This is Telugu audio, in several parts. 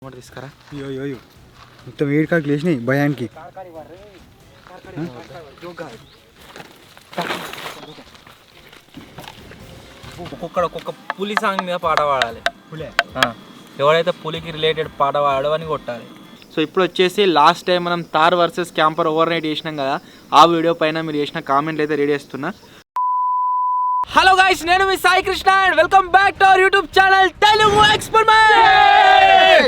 తీసుకురా అయ్యో మొత్తం వేడి కాకి లేచినాయి భయానికి. ఒక్కొక్క పులి సాంగ్ మీద పాట పాడాలి. ఎవరైతే పులికి రిలేటెడ్ పాట పాడాడో అని కొట్టాలి. సో ఇప్పుడు వచ్చేసి లాస్ట్ టైం మనం తార్ వర్సెస్ క్యాంపర్ ఓవర్ నైట్ చేసినాం కదా, ఆ వీడియో పైన మీరు చేసిన కామెంట్లు అయితే రెడీ చేస్తున్నా. హలో గైస్, నేను మీ Sai Krishna and welcome back to our YouTube channel Telugu experiment.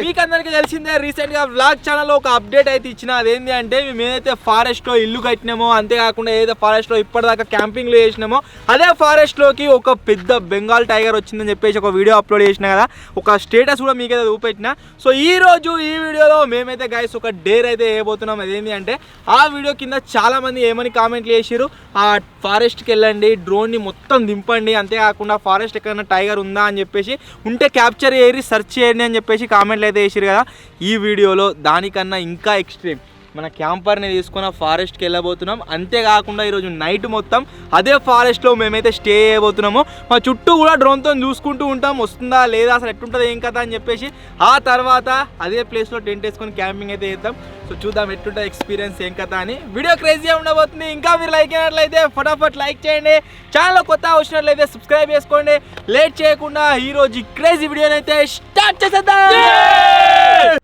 మీకు అందరికీ తెలిసిందే, రీసెంట్ గా వ్లాగ్ ఛానల్ లో ఒక అప్డేట్ అయితే ఇచ్చిన. అదేంటి అంటే మేము ఏదైతే ఫారెస్ట్ లో ఇల్లు కట్టినామో, అంతేకాకుండా ఏదైతే ఫారెస్ట్ లో ఇప్పటిదాకా క్యాంపింగ్ లో చేసినామో అదే ఫారెస్ట్ లోకి ఒక పెద్ద బెంగాల్ టైగర్ వచ్చిందని చెప్పేసి ఒక వీడియో అప్లోడ్ చేసిన కదా, ఒక స్టేటస్ కూడా మీకైతే చూపెట్టిన. సో ఈ రోజు ఈ వీడియోలో మేమైతే గైస్ ఒక డేర్ అయితే వేయబోతున్నాం. అదేంటి అంటే ఆ వీడియో కింద చాలా మంది ఏమని కామెంట్లు చేసిరు, ఆ ఫారెస్ట్కి వెళ్ళండి, డ్రోన్ని మొత్తం దింపండి, అంతేకాకుండా ఫారెస్ట్ ఎక్కడైనా టైగర్ ఉందా అని చెప్పేసి, ఉంటే క్యాప్చర్ చేయరి, సెర్చ్ చేయండి అని చెప్పేసి కామెంట్లు అయితే వేసిరు కదా. ఈ వీడియోలో దానికన్నా ఇంకా ఎక్స్ట్రీమ్ మన క్యాంపర్ని తీసుకుని ఫారెస్ట్కి వెళ్ళబోతున్నాం. అంతేకాకుండా ఈరోజు నైట్ మొత్తం అదే ఫారెస్ట్లో మేమైతే స్టే చేయబోతున్నాము. మా చుట్టూ కూడా డ్రోన్తో చూసుకుంటూ ఉంటాం, వస్తుందా లేదా, అసలు ఎట్టుంటుంది ఏం కదా అని చెప్పేసి. ఆ తర్వాత అదే ప్లేస్లో టెంట్ వేసుకొని క్యాంపింగ్ అయితే చేద్దాం. సో చూద్దాం ఎట్టుంటుంది ఎక్స్పీరియన్స్ ఏం కదా అని. వీడియో క్రేజీగా ఉండబోతుంది. ఇంకా మీరు లైక్ అయినట్లయితే ఫటాఫట్ లైక్ చేయండి, ఛానల్ కొత్త వచ్చినట్లయితే సబ్స్క్రైబ్ చేసుకోండి. లేట్ చేయకుండా ఈరోజు క్రేజీ వీడియోని అయితే స్టార్ట్ చేసేద్దాం.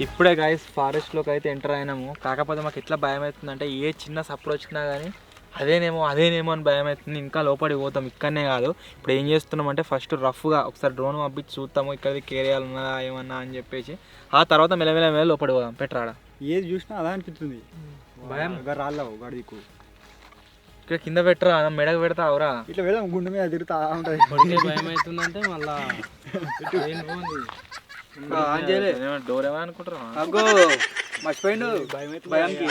ఇప్పుడే గైస్ ఫారెస్ట్లోకి అయితే ఎంటర్ అయినాము. కాకపోతే మాకు ఎట్లా భయం అవుతుందంటే, ఏ చిన్న సప్పుడు వచ్చినా కానీ అదేనేమో అని భయం అవుతుంది. ఇంకా లోపలికి పోతాం, ఇక్కడనే కాదు. ఇప్పుడు ఏం చేస్తున్నాం అంటే, ఫస్ట్ రఫ్గా ఒకసారి డ్రోన్ పంపించి చూస్తాము ఇక్కడికి కేరియాలు ఉన్నదా ఏమన్నా అని చెప్పేసి. ఆ తర్వాత మెల్లమెల్ల లోపలికి పోదాం. పెట్టరాడా ఏది చూసినా అలా అనిపిస్తుంది భయం. రాళ్ళవు గడికు ఇక్కడ కింద పెట్టరా, మెడకు పెడతావురా, ఇట్లా వెళ్దాం, గుండె మీద తిరుగుతా ఉంటుంది. భయం అవుతుందంటే మళ్ళా డోర్ ఏమో అనుకుంటారా, మర్చిపోయిండు భయానికి.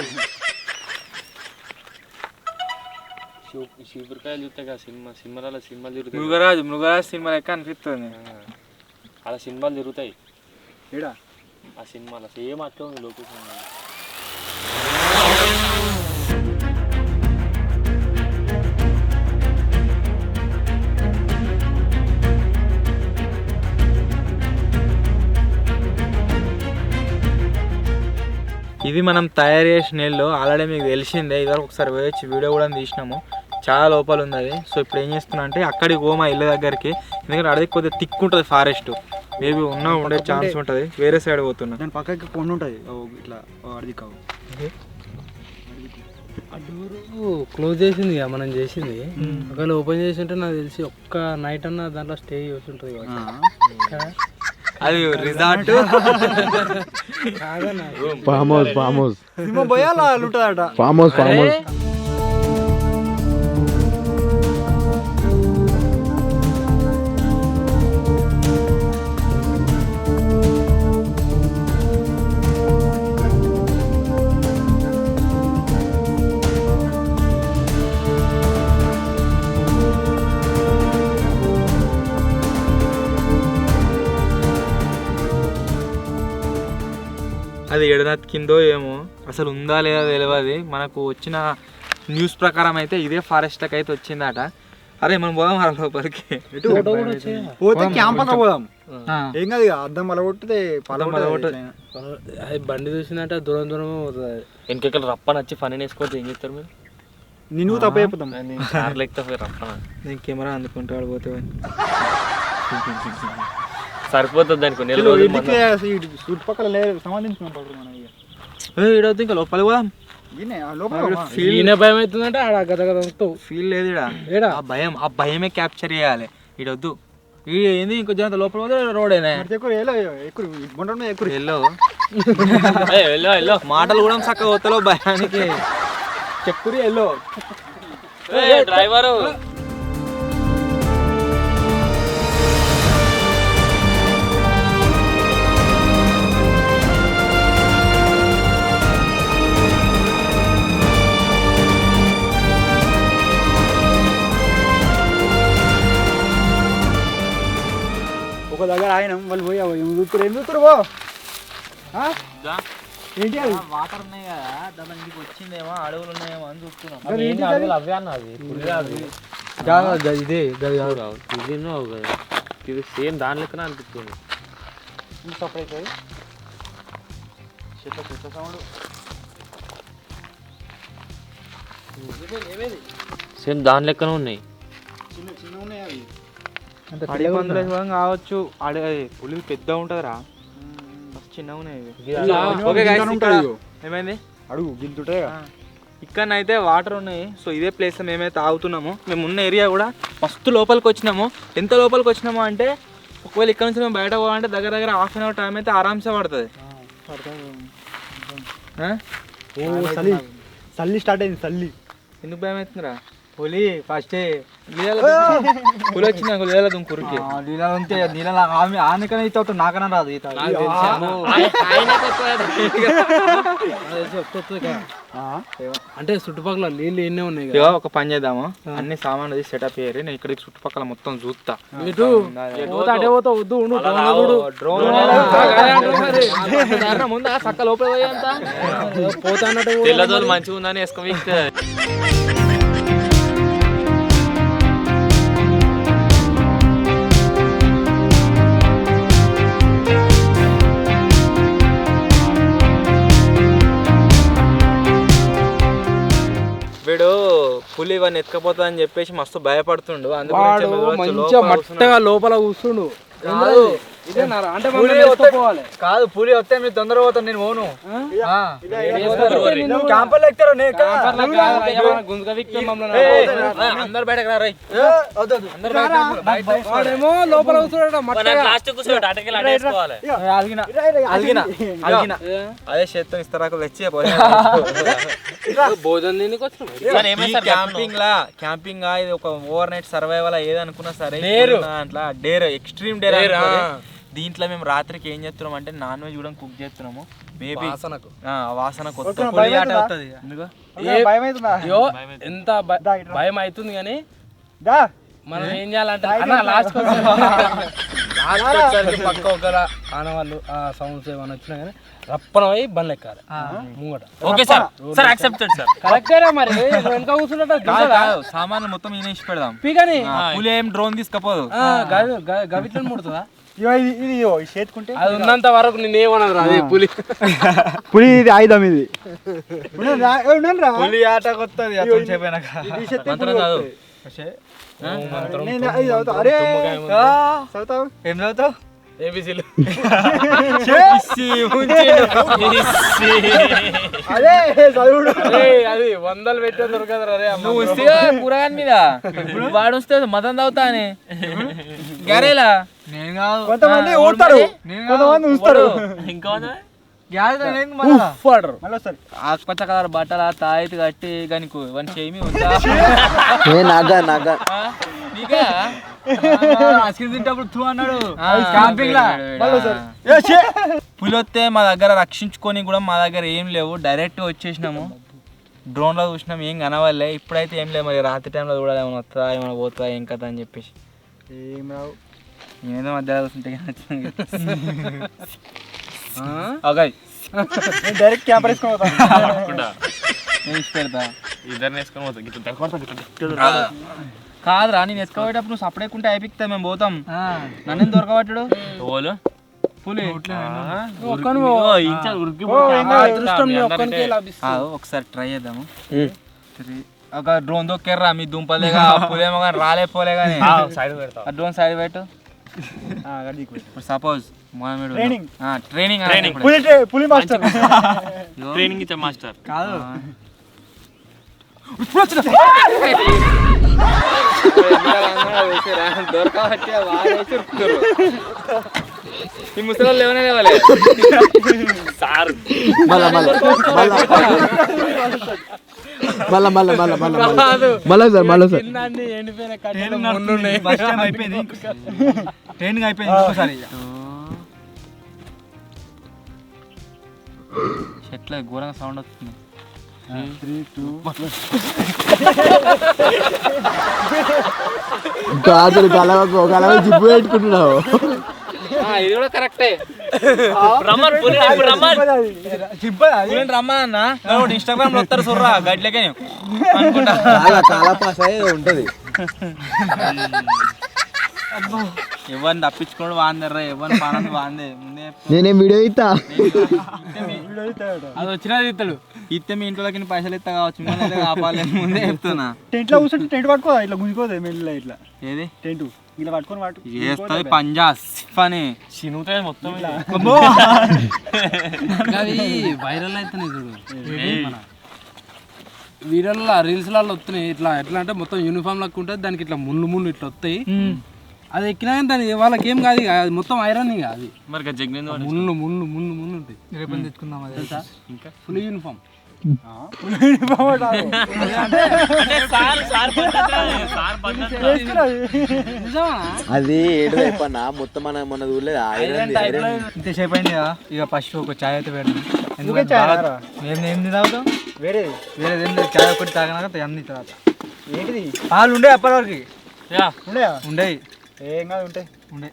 శివరికాయలు చూస్తాయి కదా సినిమాలలో సినిమాలు తిరుగుతాయి. మృగరాజు సినిమా లెక్క అనిపిస్తుంది. అలా సినిమాలు తిరుగుతాయి ఏడా, ఆ సినిమాలో సేమ్ అట్లా ఉంది లొకేషన్. ఇది మనం తయారు చేసిన ఇల్లు. ఆల్రెడీ మీకు తెలిసిందే, ఇదివరకు ఒకసారి వేయచ్చు, వీడియో కూడా తీసినాము. చాలా లోపల ఉంది అది. సో ఇప్పుడు ఏం చేస్తున్నా అంటే, అక్కడికి పోమా ఇల్లు దగ్గరికి, ఎందుకంటే అడిగి కొద్దిగా థిక్ ఉంటుంది ఫారెస్ట్, మేబీ ఉండే ఛాన్స్ ఉంటుంది. వేరే సైడ్ పోతున్నా, దాని పక్కకి కొండ ఉంటుంది ఇట్లా అడిగి కావు. ఆ డోరు క్లోజ్ చేసింది కదా మనం చేసింది, ఒకవేళ ఓపెన్ చేసి ఉంటే నాకు తెలిసి ఒక్క నైట్ అన్న దాంట్లో స్టే చేసి ఉంటుంది కదా. అది రిసార్ట్ ఫామ్ హౌస్ సినిమా పోయాలా ఉంటుందట. ఫామ్ హౌస్ అది ఎడనెత్తికిందో ఏమో, అసలు ఉందా లేదా తెలియదు. మనకు వచ్చిన న్యూస్ ప్రకారం అయితే ఇదే ఫారెస్ట్కి అయితే వచ్చిందట. అరే మనం పోదాం అలా లోపలికి, పోతే క్యాంపస్ పోదాం. ఏం కాదు, అద్దం పలగొట్టితే అది బండి చూసిందంటే దూరం దూరమే పోతుంది. ఇంకెక్కడ రప్పని వచ్చి ఫన్ వేసుకోవచ్చు. ఏం చేస్తారు మీరు? నిన్ను తప్ప అయిపోతాం. లేకపోతే రప్పన నేను కెమెరా అందుకుంటాడు పోతే సరిపోతుంది దానికి. చుట్టుపక్కల సంబంధించిన ఈడవుతుంది, ఇంకా లోపలి పోదాం. భయం అవుతుందంటే ఆడ గద గద ఫీల్ లేదు ఈడ. ఆ భయమే క్యాప్చర్ చేయాలి. ఈడొద్దు, ఏంది ఇంకో జనంత లోపల పోతే రోడేనా ఎల్లో మాటలు కూడా చక్కగా పోతలో భయానికి. చెప్పురి ఎల్లో డ్రైవరు. ఒక దగ్గర ఆయన వాళ్ళు పోయి ఏం చూస్తారు పో ఏంటి అది వాటర్ ఉన్నాయి కదా దాని ఇంటికి వచ్చిందేమో అడవులు ఉన్నాయేమో అని చూస్తున్నాం. అవే అన్నది ఇదే ఇది సేమ్ దాని లెక్కన అనిపిస్తుంది. సేమ్ దాని లెక్కన ఉన్నాయి. చిన్న ఉన్నాయి అవి అడవి పందులు వేసుకోవడం కావచ్చు. పులి పెద్ద ఉంటుందిరా, చిన్నగా ఉన్నాయి ఇవి. ఓకే guys, ఇక్కడ ఏమైంది అడుగు గిల్తుంటే ఇక్కడనైతే వాటర్ ఉన్నాయి. సో ఇదే ప్లేస్ మేమైతే ఆగుతున్నాము. మేము ఉన్న ఏరియా కూడా మస్తు లోపలికి వచ్చినాము. ఎంత లోపలికి వచ్చినాము అంటే ఒకవేళ ఇక్కడ నుంచి మేము బయట పోవాలంటే దగ్గర దగ్గర ½ అవర్ టైం అయితే ఆరామ్సే పడుతుంది. సల్లి స్టార్ట్ అయింది సల్లి. ఎందుకు భయం అవుతుందిరా? పులి ఫస్ట్ పులి వచ్చిన నీళ్ళ దుంకురికి నీళ్ళ ఆనకనే ఈత అవుతుంది నాకన్నా రాదు ఈత. అంటే చుట్టుపక్కల నీళ్ళు ఎన్నే ఉన్నాయి ఇక ఒక పని చేద్దాము, అన్ని సామాన్లు సెటప్ చేయరు. నేను ఇక్కడ చుట్టుపక్కల మొత్తం చూస్తా. ముందు చక్క లోపల పోతా తెల్లదోలు మంచిగా ఉందని వేసుకో. వీడు పులి ఇవన్నీ ఎత్తుకపోతా అని చెప్పేసి మస్తు భయపడుతుండు. మంచిగా మట్టగా లోపల కూర్చుండు. అంటే కాదు పులి వస్తే మీరు తొందరగా పోతాను నేను పోను. క్యాంపర్లు ఎక్కుతారు అందరు బయటకు రా. వాడేమో లోపల అదే చేత్తో ఇస్తారాకులు తెచ్చి భోజనం దీనికి క్యాంపింగ్ ఇది ఒక ఓవర్ నైట్ సర్వైవల్ ఏదనుకున్నా సరే అట్లా డేర్ ఎక్స్ట్రీమ్ డేర్. దీంట్లో మేము రాత్రికి ఏం చేస్తున్నాం అంటే నాన్ వెజ్ కూడా కుక్ చేస్తున్నాము. మేబీ వాసన కొత్త ఎంత భయం అవుతుంది కానీ మనం ఏం చేయాలంటే పక్క ఒకరు ఆనవాళ్ళు ఆ సౌండ్స్ ఏమైనా వచ్చినా కానీ రప్పన పోయి బండ్లు ఎక్కాలి ముంగట. Okay sir, sir accepted sir. కరెక్టేనా మరి వెనక కూర్చున్నట్టు సామాన్లు మొత్తం ఈనేసి పెడదాం. పీకని పులి ఏం డ్రోన్ తీసుకపోదు. గవిట్లో ముడుతుందా ఇది చేతుకుంటే అది ఉన్నంత వరకు నేనేమన్నది రా పులి. పులి ఇది ఆయుధం ఇది. పులి ఆట కొత్తది ఏం చదువుతావు? ఏబిసిలు అది 100 పెట్టే దొరకదు రే. నువ్వు వస్తే కూరగాయల మీద వాడు వస్తే మతం తాగుతానే గరేలా. నేను కాదు, కొంతమంది ఊడతారు, కొంతమంది చూస్తారు. ఇంకా ఆకుపచ్చ కలర్ బట్టల తాయితీ కట్టి కానీ వన్ చేమి ఉందా పులి వస్తే మా దగ్గర రక్షించుకొని కూడా మా దగ్గర ఏం లేవు. డైరెక్ట్ వచ్చేసినాము. డ్రోన్ లో చూసినాం, ఏం కనవాలే. ఇప్పుడైతే ఏం లేవు. మరి రాత్రి టైంలో కూడా ఏమైనా వస్తుందా ఏమైనా పోతుందా ఏం కదా అని చెప్పేసి ఏం రావు. నేనేదో మధ్యలో చూస్తుంటే డైరెక్ట్ క్యాంపర్ వేసుకొని పెడతా. ఇద్దరిని వేసుకొని పోతాం. కాదురా, నేను ఎత్తుకోబెట్టప్పుడు నువ్వు సపరేకుంటే అయిపోతా. మేము పోతాం. నన్ను దొరకబట్టాడు పులి. ఒకసారి ట్రై చేద్దాము. ఒక డ్రోన్ దొక్కేర్రా మీ దుంపలేగా. పులేమో కానీ రాలే పోలే కానీ డ్రోన్ సైడ్ పెట్టు. సపోజ్ ట్రైనింగ్ పులి మాస్టర్ ట్రైనింగ్ ఇచ్చే మాస్టర్ కాదు. దొరకబట్టి ఈ ముసలి లేవనే లేవాలి సార్. ట్రైనింగ్ అయిపోయింది. ఇంకోసారి చెట్ల ఘోరంగా సౌండ్ వస్తుంది. 3, 2 కాదు గలవ జిబ్బు పెట్టుకుంటున్నావు. ఇది కూడా కరెక్టే. రమ్మన్ పులి రమ్మన్ పులిని రమ్మన్నా ఇన్స్టాగ్రామ్ లో వస్తారు చూడరా గడ్లకే అనుకుంటా. చాలా పాస్ అయ్యేది ఉంటది. ఎవరిని తప్పించుకోడు వాందర్రా, ఎవరిని పానంది వాందే. ముందే నేనేం వీడియో ఇస్తా. అది వచ్చినా ఇస్తాడు. ఇస్తే మీ ఇంట్లోకి పైసలు ఇస్తా కావచ్చు, మిమ్మల్ని కాపాలి ముందే చెప్తున్నా. టెంట్ లో కూర్చుంటే టెంట్ పట్టుకో, ఇట్లా గుంజుకోదు మెల్ల ఇట్లా ఏది టెంట్ ఇలా పట్టుకొని చేస్తుంది పంజా అని చినుగుతాయి మొత్తం. అవి వైరల్ అవుతున్నాయి చూడు వీడియోలలో రీల్స్లలో వస్తున్నాయి. ఇట్లా ఎట్లా అంటే మొత్తం యూనిఫామ్ లెక్క ఉంటుంది, దానికి ఇట్లా ముళ్ళు ఇట్లా వస్తాయి. అది ఎక్కినా దాని వాళ్ళకి ఏం కాదు, అది మొత్తం ఐరన్ ఇక అది. మరి జగ్గిన ముళ్ళు ఉంటాయి. రేపు తెచ్చుకుందాం తెలుసా? ఇంకా ఫుల్ యూనిఫామ్. అది ఏడు అయిపోయినా మొత్తం మన ఊర్లేదు ఇంతసేపు అయింది కదా, ఇక ఫస్ట్ ఒక చాయ్ అయితే పెడదాం. ఏం తాగుతాం? వేరేది ఏం లేదు, చాయ్ ఒకటి తాగినాక అన్ని తర్వాత ఏంటిది పాలు ఉండే అప్పటివరకు ఉండేవి ఏం కాదు ఉంటాయి ఉండే.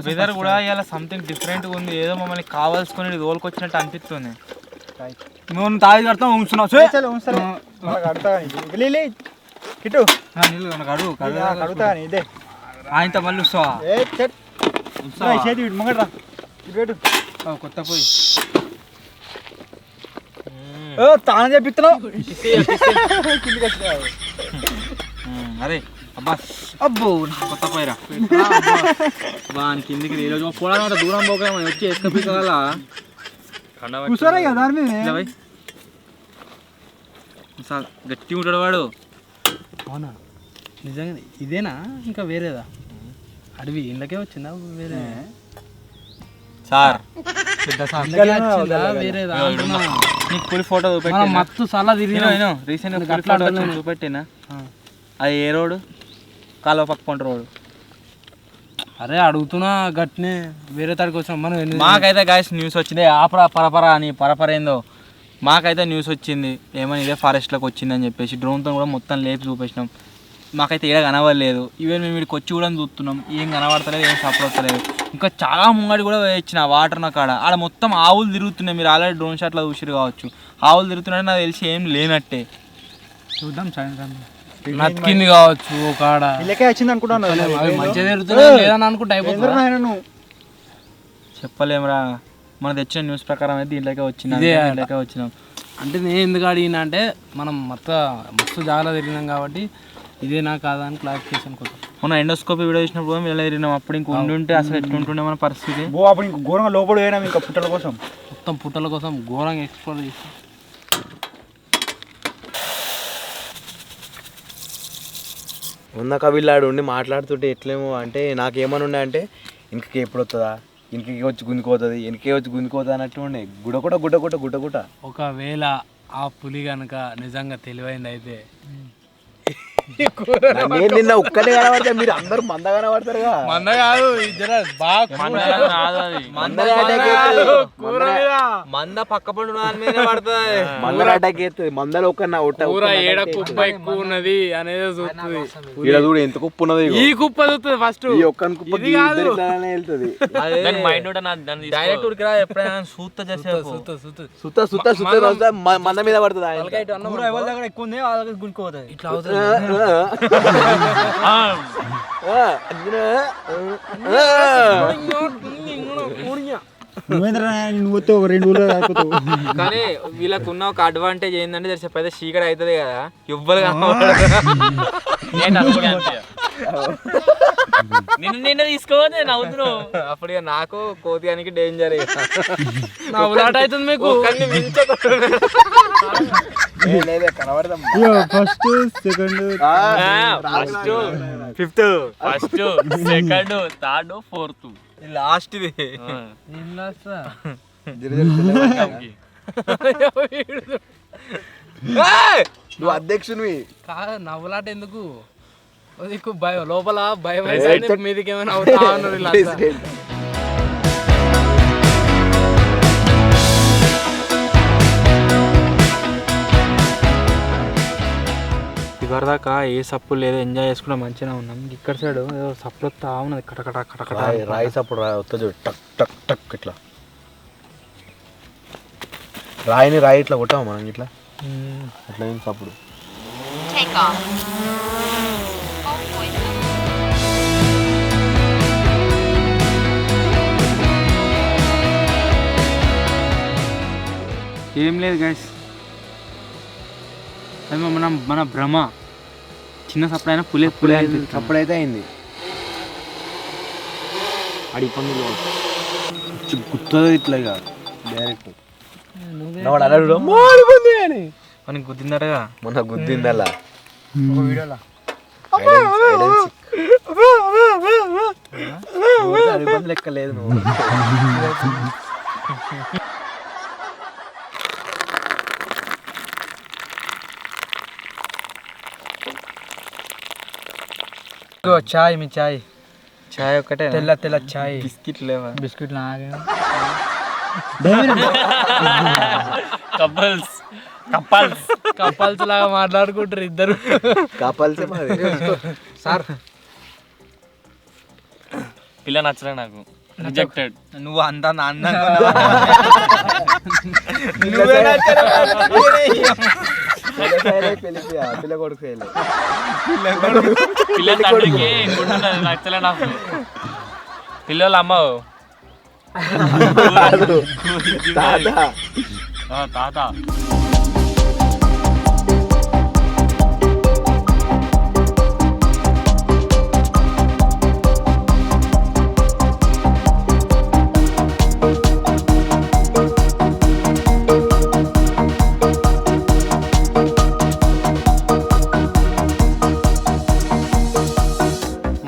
వెదర్ కూడా ఇలా సంథింగ్ డిఫరెంట్గా ఉంది, ఏదో మమ్మల్ని కావాల్సుకొని తోలుకొచ్చినట్టు అనిపిస్తుంది. నువ్వు తాగి కడతాం ఉంచున్నావు కిట్టు కడుగుతా ఇదే ఆయనతో మళ్ళీ వస్తావా? ముంగట్రా కొత్త పోయి తాను చెప్పిస్తున్నావు. అరే అబ్బా అబ్బో కొత్త పోయిరా వాని కిందికి ఈరోజు పోవడం దూరం పోక వచ్చి వేసుకపోయి కూర్చోరా కదా దాని మీద గట్టి ఉంటాడు వాడు. అవునా నిజంగా ఇదేనా ఇంకా వేరేదా? అడవి ఇండ్లకే వచ్చిందా వేరే? సార్ వేరేదా? నీకు పులి ఫోటో చూపెట్టినా మత్తు చాలా తిరిగినా రీసెంట్గా చూపెట్టినా. అది ఏ రోడ్డు? కాలువ పక్క పంట రోడ్డు. అరే అడుగుతున్నా గట్టినే వేరే తాడికి వచ్చినాం మనం. మాకైతే గాయస్ న్యూస్ వచ్చింది ఆపరా పరపర అని, పరపర ఏందో మాకైతే న్యూస్ వచ్చింది ఏమని ఇదే ఫారెస్ట్లోకి వచ్చిందని చెప్పేసి డ్రోన్తో కూడా మొత్తం లేపి చూపించినాం. మాకైతే ఏడ కనవలేదు. ఈవెన్ మేము వీడికి వచ్చి కూడా చూస్తున్నాం, ఏం కనబడతలేదు, ఏం సపోర్ట్ అవుతలేదు. ఇంకా చాలా ముంగడి కూడా వేయించిన వాటర్ నా కాడ ఆడ మొత్తం ఆవులు తిరుగుతున్నాయి. మీరు ఆల్రెడీ డ్రోన్ షాట్లో చూసిరు కావచ్చు. ఆవులు తిరుగుతున్నాయి నాకు తెలిసి ఏం లేనట్టే. చూద్దాం సాయంత్రం నక్కింది కావచ్చు కాడ ఇళ్ళకే వచ్చింది అనుకుంటాను. మంచిగా తిరుగుతున్నాయి లేదని అనుకుంటే అయిపోతుంది. చెప్పలేమురా, మనకు తెచ్చిన న్యూస్ ప్రకారం అయితే దీంట్లోకే వచ్చినాం. అంటే నేను ఎందుకు అడిగినా అంటే మనం మస్తు జాగ్రత్త తిరిగినాం కాబట్టి ఇదేనా కాదా అని క్లారిఫికేషన్ కోసం. మనం ఎండోస్కోపీ వీడియో చూసినప్పుడు మేము తిరిగినాం. అప్పుడు ఇంక ఉండుంటే అసలు ఎట్లుంటుండే మన పరిస్థితి. అప్పుడు ఇంక ఘోరంగా లోపల పోయినాం, ఇంకా పుట్టల కోసం మొత్తం పుట్టల కోసం ఘోరంగా ఎక్స్ప్లోర్ చేసాం. ఉందాక వీళ్ళాడు ఉండి మాట్లాడుతుంటే ఎట్లేమో అంటే నాకేమని ఉండే అంటే ఇంకకి ఎప్పుడు వస్తుందా, ఇంకకి వచ్చి గుంజుకోతుంది, ఇంకే వచ్చి గుంజుకోతుంది అన్నట్టు ఉండే. గుడ్డ ఒకవేళ ఆ పులి కనుక నిజంగా తెలివైంది అయితే నేను నిన్న ఒక్కనే కనబడతా, మీరు అందరూ మంద కనబడతారుగా. మంద కాదు మంద పక్క పండు పడుతుంది. మందల అటాక్ చేస్తుంది. మందలో ఒక ఏడ కుప్ప ఎక్కువ ఉన్నది అనేది చూస్తుంది. చూడు ఎంత కుప్ప ఉన్నది. ఈ కుప్ప చూస్తుంది ఫస్ట్, ఈ ఒక్క కుప్ప వెళ్తుంది. డైరెక్ట్ ఉడికిరా ఎప్పుడైనా సూత్త చేసే మంద మీద పడుతుంది. ఎక్కువ ఉంది వాళ్ళ దగ్గర గుంజుకోతుంది. ఇట్లా అవుతుంది. కానీ వీళ్ళకు ఉన్న ఒక అడ్వాంటేజ్ ఏంటంటే తెలిసి పెద్ద చీకటి అవుతుంది కదా, ఎవ్వరు నిన్న తీసుకోవద్దు నవ్వుతున్నావు. అప్పుడు నాకు కోతియానికి డేంజర్ అవుతుంది మీకు. First second fifth second third fourth last ఇది. నువ్వు అధ్యక్షునివి కాదు, నవ్వులాట ఎందుకు భయం లోపల భయం మీదకి ఏమైనా అవుతా ఉన్నారు. ఇప్పటిదాకా ఏ సప్పు లేదు, ఎంజాయ్ చేసుకుంటే మంచిగా ఉన్నాం. ఇక్కడ సైడ్ ఏదో సప్పు వస్తా ఉన్నది, కటకట కటకట. రాయి సప్పుడు వస్తుంది టక్ టక్ టక్ ఇట్లా. రాయి ఇట్లా కొట్టాము మనం ఇట్లా అట్లా ఏం సప్పుడు. ఏం లేదు గైస్, అది మన భ్రమ. చిన్న సప్పుడైనా పులే సప్పుడైతే అయింది. అడి పనులు గుర్తుంది ఇట్లా ఇక డైరెక్ట్ వాడు అన్నాడు మాడిపోయింది అని. మనకి గుద్దిందటగా, మొన్న గుద్దింది అలా వీడియోలో లెక్క లేదు నువ్వు. చాయ్, మీ చాయ్ చాయ్ ఒక్కటే, తెల్ల చాయ్. బిస్కెట్ లేవా? బిస్కెట్ నాగే కపుల్స్ కప్పల్స్ లాగా మాట్లాడుకుంటారు ఇద్దరు. కాపాల్సే మాది సార్ పిల్ల నచ్చలే నాకు, రిజెక్టెడ్. నువ్వు అందంగా పిల్ల కొడుకు పిల్ల తండ్రికి గుంటున్నది, నచ్చలే నాకు. పిల్లలు అమ్మ తాత.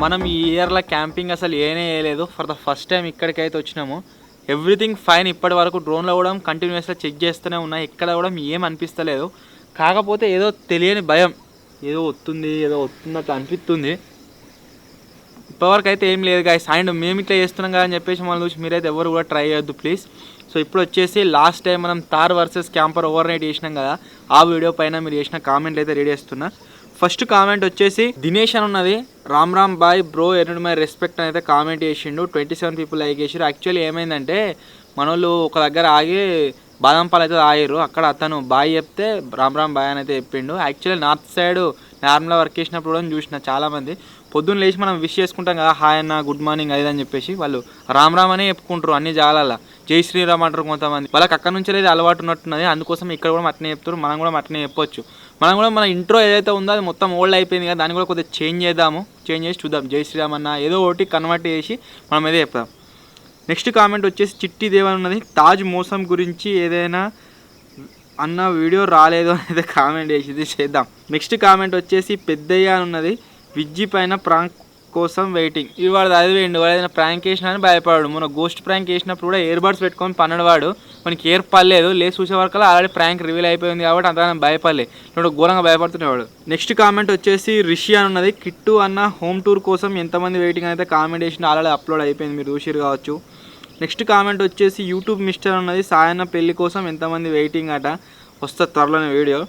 మనం ఈ ఇయర్లో క్యాంపింగ్ అసలు ఏనే వేయలేదు. ఫర్ ద ఫస్ట్ టైం ఇక్కడికైతే వచ్చినాము. Everything fine. ఇప్పటి వరకు డ్రోన్లో కూడా కంటిన్యూస్గా చెక్ చేస్తూనే ఉన్నాయి, ఎక్కడ కూడా ఏం అనిపిస్తలేదు. కాకపోతే ఏదో తెలియని భయం, ఏదో వస్తున్నట్టు అనిపిస్తుంది. ఇప్పటివరకు అయితే ఏం లేదు గాయస్. అండ్ మేము ఇట్లా చేస్తున్నాం కదా అని చెప్పేసి మనం చూసి మీరైతే ఎవరు కూడా ట్రై చేయొద్దు ప్లీజ్. సో ఇప్పుడు వచ్చేసి లాస్ట్ టైం మనం తార్ వర్సెస్ క్యాంపర్ ఓవర్ నైట్ చేసినాం కదా, ఆ వీడియో పైన మీరు చేసిన కామెంట్లు అయితే రెడీ చేస్తున్నా. ఫస్ట్ కామెంట్ వచ్చేసి దినేష్ అని ఉన్నది. రామ్ బాయ్ బ్రో ఎర్న్ మై రెస్పెక్ట్ అని అయితే కామెంట్ చేసిండు. 27 పీపుల్ లైక్ చేసారు. యాక్చువల్లీ ఏమైందంటే మన వాళ్ళు ఒక దగ్గర ఆగి బాదం పాలు అయితే ఆగిర్రు. అక్కడ అతను బాయ్ చెప్తే రామ్ బాయ్ అని అయితే చెప్పిండు. యాక్చువల్లీ నార్త్ సైడ్ నార్మల్గా వర్క్ చేసినప్పుడు కూడా చూసిన చాలామంది పొద్దున్న లేచి మనం విష్ చేసుకుంటాం కదా, హాయ్ అన్న, గుడ్ మార్నింగ్ అది అని చెప్పేసి వాళ్ళు రామ్ అనే చెప్పుకుంటారు అన్ని జాగాలలో. జై శ్రీరామ్ అంటారు కొంతమంది. వాళ్ళకి అక్కడ నుంచి అయితే అలవాటు ఉన్నట్టున్నది, అందుకోసం ఇక్కడ కూడా అట్నే చెప్తారు. మనం కూడా అట్నే చెప్పొచ్చు. మనం కూడా మన ఇంట్రో ఏదైతే ఉందో అది మొత్తం ఓల్డ్ అయిపోయింది కదా, దాన్ని కూడా కొద్దిగా చేంజ్ చేసి చూద్దాం. జై శ్రీరామ్ అన్న ఏదో ఒకటి కన్వర్ట్ చేసి మనం ఏదో చెప్తాం. నెక్స్ట్ కామెంట్ వచ్చేసి చిట్టి దేవన్ ఉన్నది. తాజ్ మోసం గురించి ఏదైనా అన్న వీడియో రాలేదు అనేది కామెంట్ చేసి చేద్దాం. నెక్స్ట్ కామెంట్ వచ్చేసి పెద్దయ్య అని ఉన్నది. విజ్జి పైన ప్రాంక్ కోసం వెయిటింగ్. ఇది వాడు చదివేయండి, వాడు ఏదైనా ప్రాంక్ వేసినా అని భయపడాడు. మన గోస్ట్ ప్రాంక్ వేసినప్పుడు కూడా ఇయర్ బడ్స్ పెట్టుకొని పన్నడు వాడు, మనకి ఏర్ పర్లేదు. లేచి చూసే వరకు ఆల్రెడీ ప్రాంక్ రివీల్ అయిపోయింది కాబట్టి అంతగానో భయపడలే, ఇప్పుడు ఘోరంగా భయపడుతుండేవాడు. నెక్స్ట్ కామెంట్ వచ్చేసి రిషి అని ఉన్నది. కిట్టు అన్న హోమ్ టూర్ కోసం ఎంతమంది వెయిటింగ్ అయితే కామెంట్ చేసిన ఆల్రెడీ అప్లోడ్ అయిపోయింది, మీరు చూసిరు కావచ్చు. నెక్స్ట్ కామెంట్ వచ్చేసి యూట్యూబ్ మిస్టర్ ఉన్నది. సాయన్న పెళ్లి కోసం ఎంతమంది వెయిటింగ్ అట, వస్తుంది త్వరలోనే వీడియో.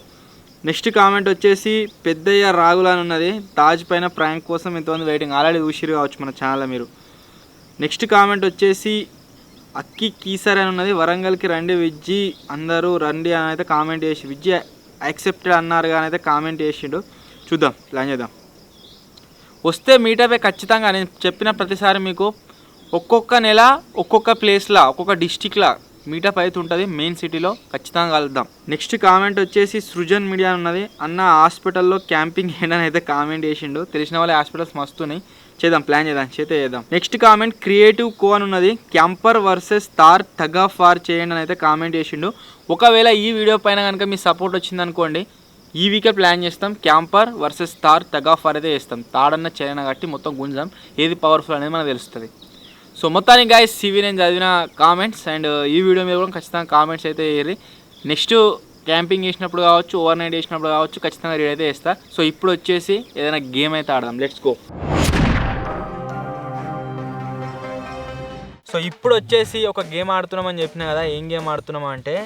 నెక్స్ట్ కామెంట్ వచ్చేసి పెద్దయ్య రాగులు అని ఉన్నది. తాజ్ పైన ప్రాంక్ కోసం ఎంతమంది వెయిటింగ్, ఆల్రెడీ చూసిరు కావచ్చు మన ఛానల్లో మీరు. నెక్స్ట్ కామెంట్ వచ్చేసి అక్కి కీసర్ అని ఉన్నది. వరంగల్కి రండి విజ్జి, అందరూ రండి అని అయితే కామెంట్ చేసి, విజ్జి యాక్సెప్టెడ్ అన్నారు కానీ అయితే కామెంట్ చేసిండు. చూద్దాం, ప్లాన్ చేద్దాం. వస్తే మీటపే ఖచ్చితంగా. నేను చెప్పిన ప్రతిసారి మీకు ఒక్కొక్క నెల ఒక్కొక్క ప్లేస్లో ఒక్కొక్క డిస్టిక్లో మీటప్ అయితే ఉంటుంది, మెయిన్ సిటీలో ఖచ్చితంగా కలుద్దాం. నెక్స్ట్ కామెంట్ వచ్చేసి సృజన్ మీడియా ఉన్నది. అన్న హాస్పిటల్లో క్యాంపింగ్ ఏంటని అయితే కామెంట్ చేసిండు. తెలిసిన వాళ్ళ హాస్పిటల్స్ మస్తున్నాయి, చేద్దాం, ప్లాన్ చేద్దాం. నెక్స్ట్ కామెంట్ క్రియేటివ్ కో అని ఉన్నది. Camper versus tar tug of war చేయండి అని అయితే కామెంట్ చేసిండు. ఒకవేళ ఈ వీడియో పైన కనుక మీ సపోర్ట్ వచ్చిందనుకోండి, ఈ వీకే ప్లాన్ చేస్తాం. Camper versus tar tug of war అయితే చేస్తాం. తాడన్న చైనా కట్టి మొత్తం గుంజాం, ఏది పవర్ఫుల్ అనేది మనకు తెలుస్తుంది. సో మొత్తానికి గాయస్ ఇవి నేను చదివిన కామెంట్స్. అండ్ ఈ వీడియో మీద కూడా ఖచ్చితంగా కామెంట్స్ అయితే వేయరు. నెక్స్ట్ క్యాంపింగ్ చేసినప్పుడు కావచ్చు, ఓవర్ నైట్ చేసినప్పుడు కావచ్చు, ఖచ్చితంగా రీడ్ అయితే చేస్తా. సో ఇప్పుడు వచ్చేసి ఏదైనా గేమ్ అయితే ఆడదాం, లెట్స్ గో. సో ఇప్పుడు వచ్చేసి ఒక గేమ్ ఆడుతున్నామని చెప్పినా కదా. ఏం గేమ్ ఆడుతున్నామా అంటే,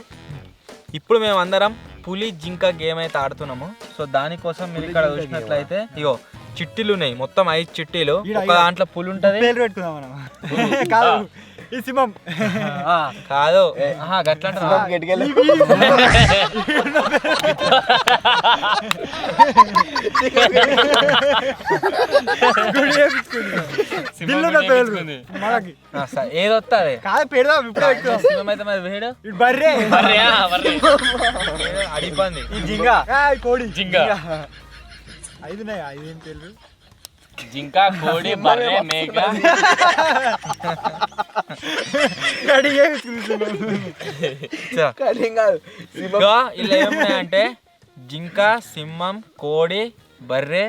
ఇప్పుడు మేము అందరం పులి జింక గేమ్ అయితే ఆడుతున్నాము. సో దానికోసం మీరు ఇక్కడ చూసినట్లయితే ఇగో చిట్టీలు ఉన్నాయి, మొత్తం 5 చిట్టీలు. ఒక దాంట్లో పులి ఉంటది కాదు గట్లా ఏదొస్తుంది అయితే మరి వేడు అడిపోయింది జింక కోడి బర్రె మేక ఇలా ఏమున్నాయంటే జింక, సింహం, కోడి, బర్రె,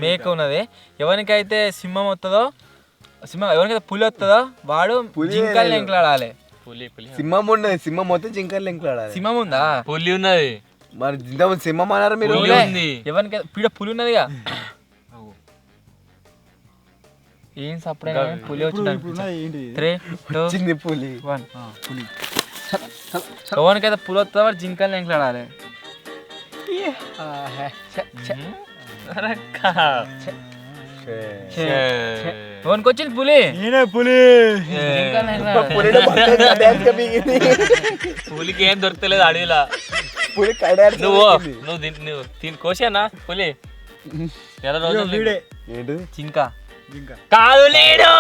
మేక ఉన్నది. ఎవరికైతే సింహం వస్తుందో ఎవరికైతే పులి వస్తుందో వాడు జింకలు ఎంకలాడాలి. సింహం ఉన్నది, సింహం మొత్తం జింకలు ఎంకలాడాలి. సింహం ఉందా? పులి ఉన్నది. మరి సింహం అన్నారు మీరు. ఎవరికైతే పీడ పులి ఉన్నదిగా ఏం సపరేట్ పులి వచ్చింది. 3, 2, పులి 1 ఎవరికైతే పులి వస్తుందో వాడు జింకలు ఎంకలాడాలి. ఎవరికి వచ్చింది పులి? పులికి ఏం దొరకలేదు అడవిలా. నువ్వు కోసేనా పులి? ఎలా రోజు జింక కాదు లేడు.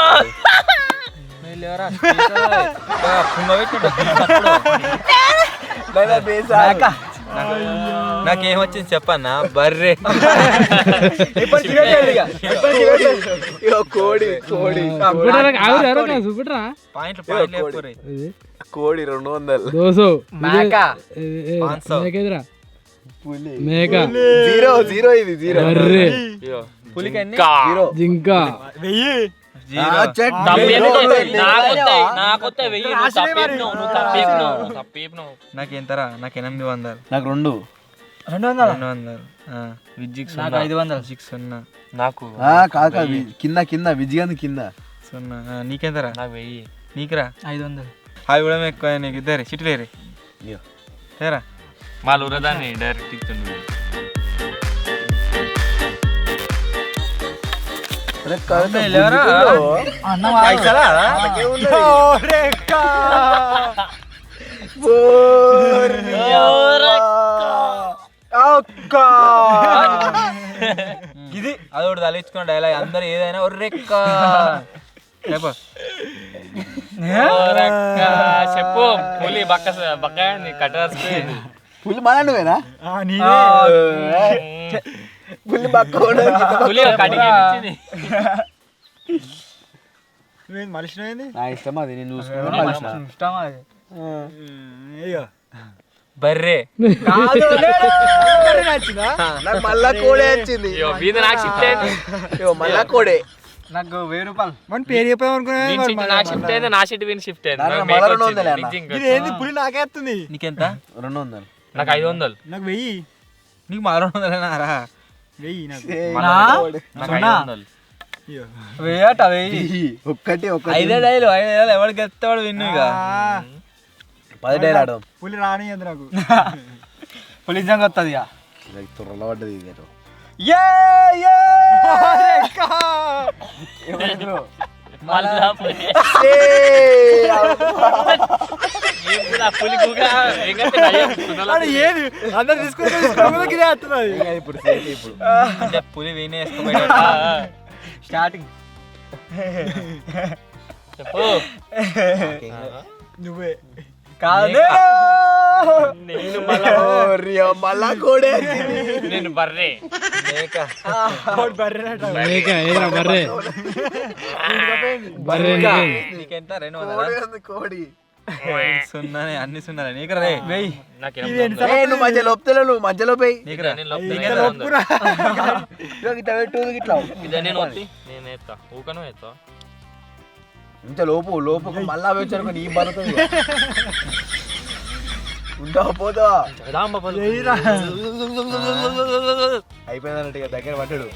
నాకేమొచ్చింది చెప్పన్నా? బర్రె. కోడి కోడి 200 మేక 0 ఇది 0 పులికి జింక నాకెంతరా? నాకు 800. నాకు 200. విజ్జికి 500. నాకు కాక కింద కింద విజయాన్ని కింద 0. నీకెంతరా? నాకు 1000. నీకురా 500. అవి కూడా ఎక్కువ నీకు ఇద్దరు చిట్లేరి లేరా? మా ఊరదాన్ని డైరెక్ట్ ఇస్తుంది. ఇది అదొకటి తలించుకున్న డైలాగ్. అందరు ఏదైనా ఒర్రెక్క చెప్పు. పులి బక్క కట్టేస్తుంది. పులి మన నువ్వేనా? పులి బక్క పులి మనిషి నా ఇష్టం అది. నేను చూసుకున్నా బర్రె నాకు మళ్ళా కోడే వచ్చింది. మళ్ళా కోడే నాకు 1000 రూపాయలు. మన పేరు చెప్పామనుకున్నా. నాకు షిఫ్ట్ అయింది, నా షిఫ్ట్ విని షిఫ్ట్ అయింది. పులి నాకే వస్తుంది. నీకెంత? 200. నాకు 500. నాకు 1000. నీకు 200 ఒక్కటి ఐదేళ్ళు ఎవరికి ఎత్తాడు విన్ను. ఇక 10 డైల్ ఆడదాం. పులి రానియద్దు నాకు. పులి నిజంగా వస్తుంది. ఇక తుర్రలో పడ్డది ఇదేదో. ఏది అందరు తీసుకుని ఇప్పుడు అంటే పులి వీనే స్టార్టింగ్ చెప్పు. నువ్వే కాదు. మళ్ళా కోడే. నేను బర్రె. నీకెంత? 200. కోడి సున్నానే అన్ని సున్నాలే. నీకురా రే వెయ్యి. నువ్వు మధ్యలో ఒప్పుతలే. నువ్వు మధ్యలో పోయి నీకురా ఇట్లా పెట్టు ఇట్లా ఇంత లోపు మళ్ళా వచ్చారు నీ బతుకు ఉంటావు పోతా. అయిపోయిందన్నట్టు దగ్గర పట్టాడు.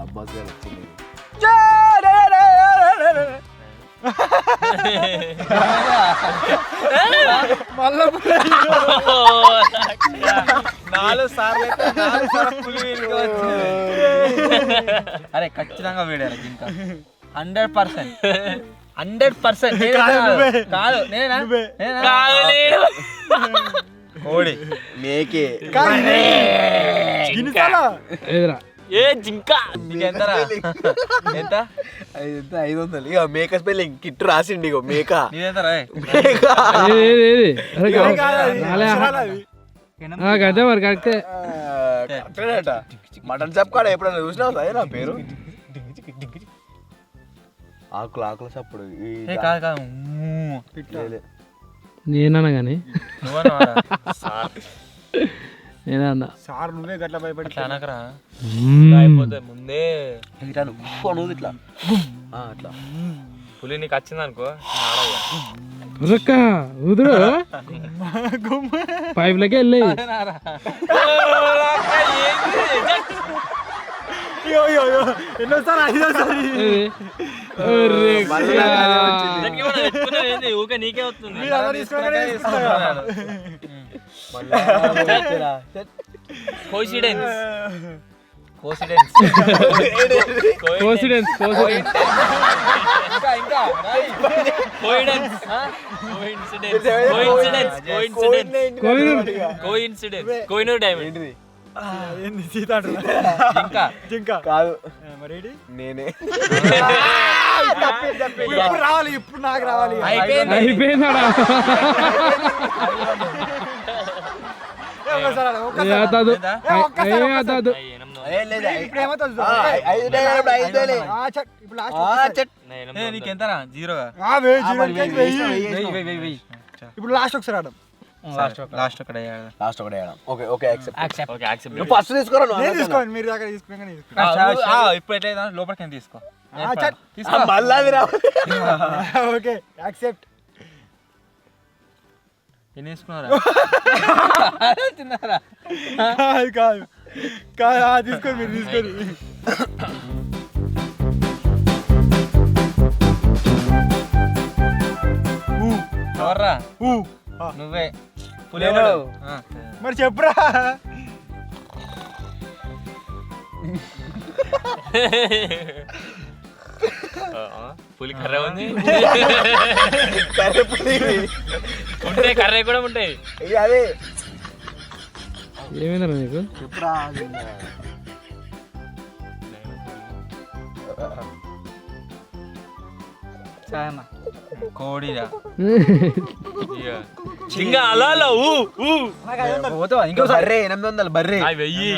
అబ్బాస్ గారు వచ్చింది. 4 సార్లు అయితే 4 సార్లు పులి వీడికి వచ్చింది. అరే ఖచ్చితంగా వీడారు ఇంకా 100%. కాదు నేనా కోడి మేకే ఏదిరా ఏ జింకా నీకెంతరా ఎంత 500 ఇక మేక స్పెల్లింగ్ కిట్టు రాసిండి ఇగో మేక నీదెంతరా మేక ఏది అదే మరి కరెక్టే. కరెక్టేనట. మటన్ షాప్ కాడ ఎప్పుడైనా చూసినావు అదే నా పేరు ఆకుల చప్పుడు కాదు కాదు నేనన్నా కానీ నువ్వన్నా నేనే అన్నా. సార్ నువ్వే గట్ల భయపడి అనకరా అయిపోతే ముందే ఇట్లా అట్లా పులి నీకు వచ్చింది అనుకో ఉదక్క ఉదురు పైపులకే వెళ్ళి ఎన్నోసారి 5ఓసారి ఊకే నీకే వస్తుంది కోయిన్సిడెన్స్ కోసిడెన్స్ కోసిడెన్స్ కోహినూర్ డైమండ్ ఏంది సీత జింక కాదు మరి నేనే ఇప్పుడు రావాలి ఇప్పుడు నాకు రావాలి అయిపోయిందాడా అదాదు ఇప్పుడు నీకెంతరా 0 ఇప్పుడు లాస్ట్ ఒకసారి ఆడడం లాస్ట్ ఒకటి ఓకే యాక్సెప్ట్ నువ్వు ఫస్ట్ తీసుకోరా నేను తీసుకోండి మీరు దగ్గర తీసుకున్నాక ఇప్పుడు ఎట్లయినా లోపలికి తీసుకో మళ్ళా ఓకే యాక్సెప్ట్ ఎన్ని తీసుకున్నారా తిన్నారా కాదు కాదు తీసుకోండి మీరు తీసుకొని ఎవర్రా నువ్వే పులి మరి చెప్పురా పులి కర్ర ఉంది కర్రె పులి ఉంటాయి కర్ర కూడా ఉంటాయి అదే ఏమైందా నీకు చెప్పురా కోడిరా ఇంకా అలా అలా ఇంకో బర్రే 800 బర్రే వెయ్యి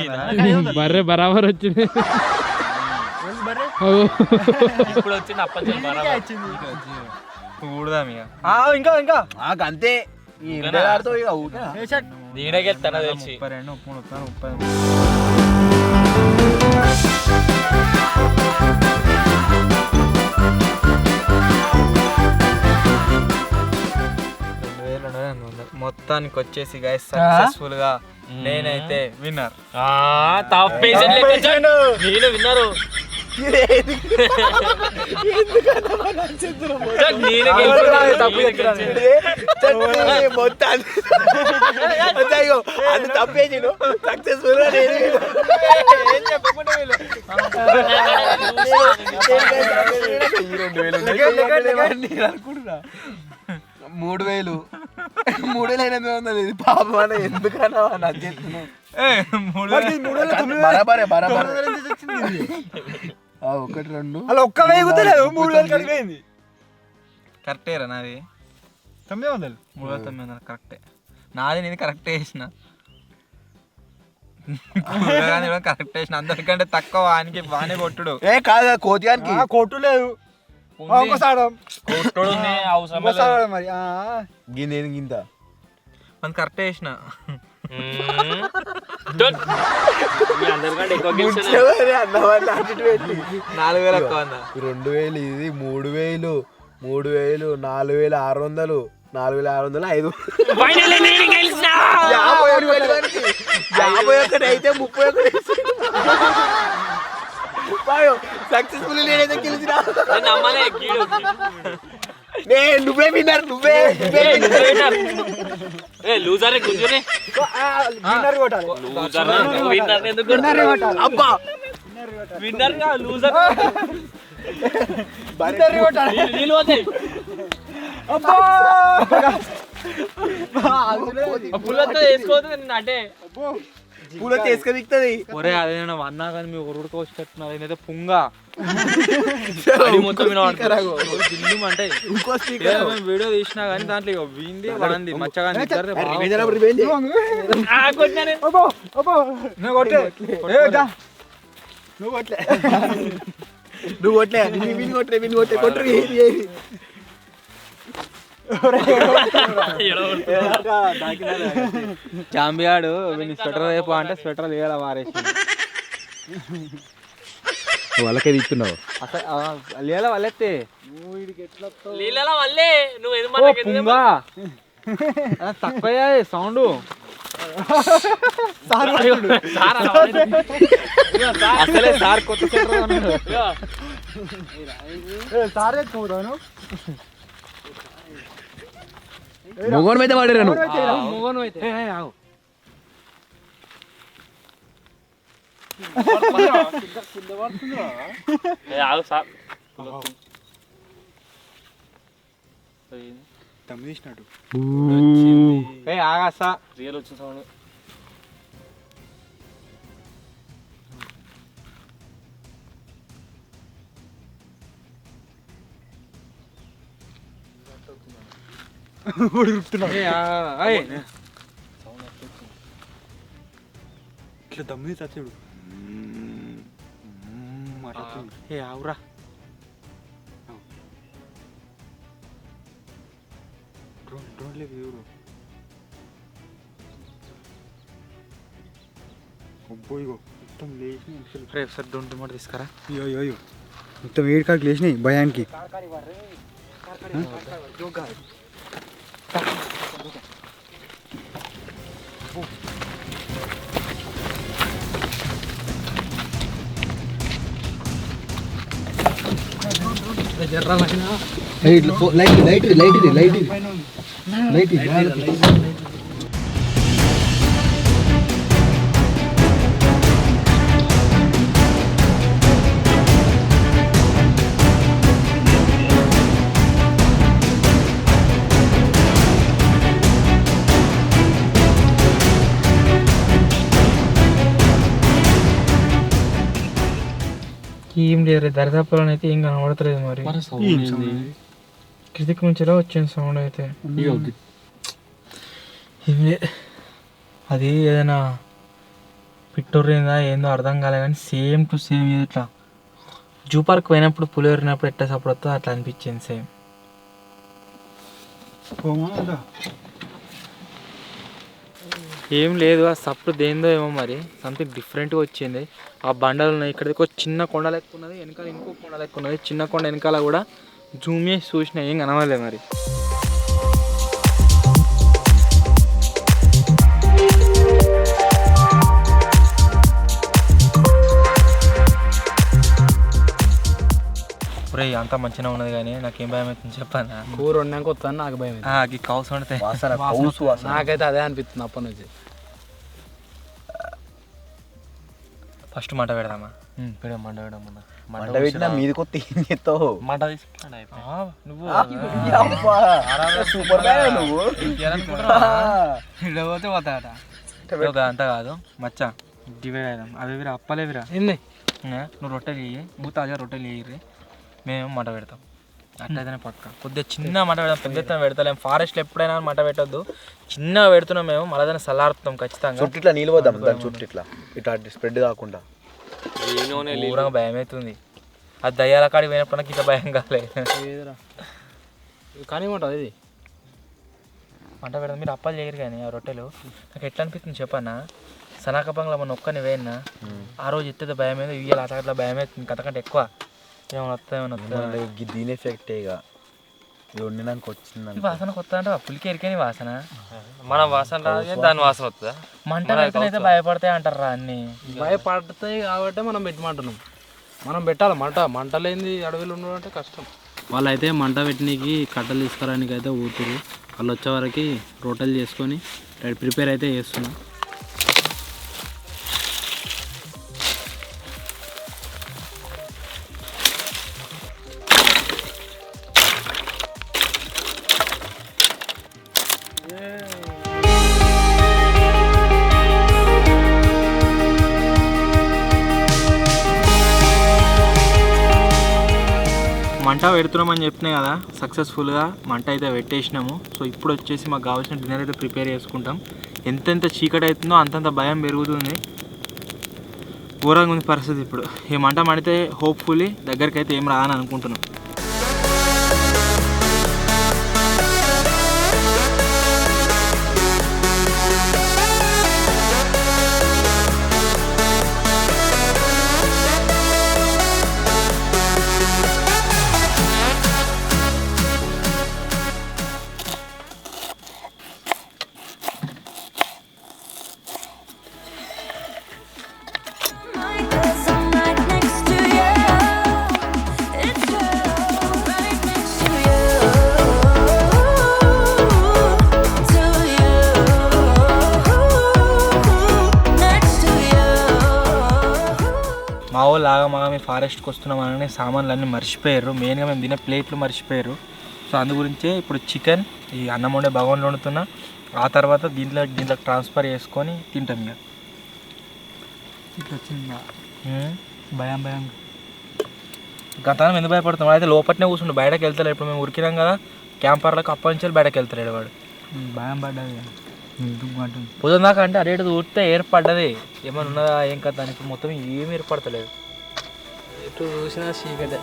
బర్రె బరాబర్ వచ్చింది ఇప్పుడు వచ్చింది అప్పచెం కూడదాం ఇక ఇంకా అంతే నీడకెళ్తాను తెలిసి 32 33 మొత్తానికి వచ్చేసి గైస్ సక్సెస్ఫుల్ గా నేనైతే విన్నర్. నేను విన్నారు తప్పేసి సక్సెస్ఫుల్ గా 3,800 ఇది పాపం అని ఎందుకన్నా నాకు చెప్తున్నావు ఒకటి రెండు అలా ఒక్క వెయ్యి కుదరలేదు 3,000 కలిపోయింది కరెక్టేరా నాది 900 3,900 కరెక్టే నాది నేను కరెక్ట్ వేసిన కరెక్ట్ వేసిన అందరికంటే తక్కువ వానికి బాగానే కొట్టుడు కాదు కోతిగానికి కొట్టు లేదు అవసరం మరి గింత మన కరెక్ట్ వేసిన అందరికంటే ఎక్కువ 4,000 ఎక్కువ 2,000 ఇది 3,000 3,000 4,600 4,600 51 అయితే 31 సక్సెస్ఫుల్ నేనైతే గెలిచిన నువ్వే విన్నర్ నువ్వే లూజర్ గుంజుని అబ్బా విన్నర్ గా లూజర్ నీళ్ళు పోతాయి పుల్లతో వేసుకోవద్దు నిన్న అంటే పూల తీసుకెళ్తుంది ఒరే అదే అన్నా కానీ మీ ఊరుడికి వచ్చేటట్టున్నారు ఏదైతే పుంగా అది మొత్తం దిల్లు అంటే వీడియో తీసినా కానీ దాంట్లో ఇక వీంది వనంది మచ్చగా నువ్వు కొట్లే విని కొట్టే కొట్టు చాంబియాడు స్వెటర్ రేపు అంటే స్వెటర్ వేయాల మారేసి వాళ్ళకే తీస్తున్నావు అసలు లేల వాళ్ళెత్తే నీళ్ళ వల్లే నువ్వు ఎదు పుంగా తక్కువ సౌండ్ అసలే సార్ కొత్త స్వెటర్ అన్నాడు మొగోని మీద వాడాను మొగను అయితే ఆగు సార్ తమ్మిసినట్టు ఆగాసా రియల్ వచ్చిన సౌండ్ ఇట్లా దమ్మి చచ్చాడు ఆవురా డ్రోన్ లేదు ఎవరు అబ్బోయిగో మొత్తం లేచినాయి రేపు సార్ డొంటు మాట తీసుకురా అయ్యో మొత్తం ఏడు కాడికి లేచినాయి భయానికి ఏం లేదు దరిదాపులను అయితే ఏం కనబడతలేదు మరి కిందికి నుంచిలా వచ్చింది సౌండ్ అయితే అది ఏదైనా పిట్టూరిందా ఏందో అర్థం కాలే కానీ సేమ్ టు సేమ్ ఇట్లా జూ పార్క్ పోయినప్పుడు పులి ఎవరినప్పుడు ఎట్లా సపోర్ట్ వస్తుందో అట్లా అనిపించింది సేమ్ ఏం లేదు ఆ సప్పుడు దేందో ఏమో మరి సంథింగ్ డిఫరెంట్గా వచ్చింది ఆ బండలు ఉన్నాయి ఇక్కడికి ఒక చిన్న కొండ లెక్క ఉన్నది వెనకాల ఇంకో కొండ లెక్క ఉన్నది చిన్న కొండ వెనకాల కూడా జూమ్ చేసి చూసినా ఏం కనవలే మరి ఒరే అంతా మంచిగా ఉన్నది కానీ నాకేం భయం అవుతుంది చెప్పాను కూర వండాక వస్తాను నాకు భయం ఈ కౌస్ వండితే నాకైతే అదే అనిపిస్తుంది అప్పటి నుంచి ఫస్ట్ మంట పెడదామా మంట పెట్టినా మీది కొత్త ఏం చేస్తావు మంట తీసుకున్నాడు నువ్వు సూపర్ నువ్వు పోతే పోతాడట అంతా కాదు మచ్చా డివైడ్ అయిదాం అవి అప్పలేవిరా ఏంది నువ్వు రొట్టెలు వేయి తాజా రొట్టెలు వేయర్రి మేము మంట పెడతాం అట్లయితేనే పక్క కొద్దిగా చిన్న మంట పెడతాం పెద్ద ఎత్తున పెడతలేం ఫారెస్ట్లో ఎప్పుడైనా మంట పెట్టద్దు చిన్నగా పెడుతున్నాం మేము మళ్ళీ దాన్ని సల్లారుతాం ఖచ్చితంగా చుట్టూ ఇట్లా నీళ్ళు పోద్దాం దాని చుట్టూ ఇట్లా స్ప్రెడ్ కాకుండా ఊరంగా భయం అవుతుంది అది దయ్యాల కాడికి పోయినప్పుడు నాకు ఇంత భయం కాలే కానీ ఉంటుంది ఇది మంట పెడతాం మీరు అప్పాలు చేయరు కానీ ఆ రొట్టెలు నాకు ఎట్లా అనిపిస్తుంది చెప్పన్నా సనాకపంగా మన ఒక్కని వేయన్నా ఆ రోజు ఎత్తే భయం అయితే ఇయ్యాలి అట్లా భయం అవుతుంది అంతకంటే ఎక్కువ ఏమైనా వస్తాయి దీని ఎఫెక్ట్ ఇక వండినాక వచ్చింది వాసన కొత్త అంటే పులికి ఎరికని వాసన మన వాసన రాదు దాని వాసన వస్తుందా మంట అయితే భయపడతాయి అంటారు రా అన్ని భయపడతాయి కాబట్టి మనం పెట్టమంటున్నాం మనం పెట్టాలి మంట లేనిది అడవిలో ఉండడం అంటే కష్టం వాళ్ళైతే మంట పెట్టడానికి కట్టెలు తీసుకురానికి అయితే ఊతురు. వాళ్ళు వచ్చే వరకు రోటలు చేసుకొని ప్రిపేర్ అయితే చేస్తున్నా. మంట పెడుతున్నామని చెప్పినాయి కదా, సక్సెస్ఫుల్గా మంట అయితే పెట్టేసినాము. సో ఇప్పుడు వచ్చేసి మాకు కావాల్సిన డిన్నర్ అయితే ప్రిపేర్ చేసుకుంటాం. ఎంతెంత చీకటి అవుతుందో అంతంత భయం పెరుగుతుంది. ఘోరంగా ఉంది పరిస్థితి ఇప్పుడు. ఈ మంట మడితే హోప్ఫుల్లీ దగ్గరికి అయితే ఏం రాదని అనుకుంటున్నాం. మా వాళ్ళు ఆగమాగా మేము ఫారెస్ట్కి వస్తున్నామని సామాన్లు అన్నీ మర్చిపోయారు. మెయిన్గా మేము తినే ప్లేట్లు మర్చిపోయారు. సో అందు గురించే ఇప్పుడు చికెన్ ఈ అన్నం వండే భగవాన్లో వండుతున్నా. ఆ తర్వాత దీంట్లో ట్రాన్స్ఫర్ చేసుకొని తింటాం. ఇక ఇట్లా వచ్చిందా భయం భయం. గతానం ఎందుకు భయపడుతున్నాం? అయితే లోపలనే కూర్చుండు, బయటకు వెళ్తాడు. ఇప్పుడు మేము ఉరికినాం కదా క్యాంపర్లకు, అప్పటి నుంచి బయటకు వెళ్తాడు వాడు. భయం పడ్డది పొద్దున దాకా అంటే అటు ఇటు ఊరితే ఏర్పడ్డది. ఏమైనా ఉన్నదా ఏం కదా దానికి మొత్తం ఏమి ఏర్పడతలేదు. ఎటు చూసినా చీకటే.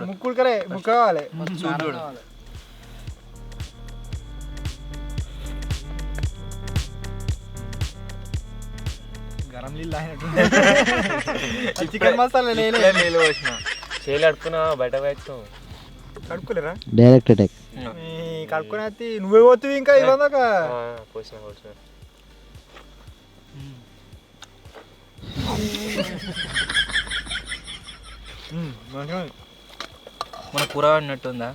ముక్కుడు కరే ముక్క కావాలి. గరం నీళ్ళు అయినట్టు చికెన్ మసాలా నీళ్ళు పోసిన చేలు అడుపున బయట పెట్టు కడుక్కోలేరా డైరెక్ట్ అటాక్ కడుక్కొని అయితే నువ్వే పోతుంది ఇంకా ఇవ్వదాక పోసిన మన కూర అన్నట్టుందా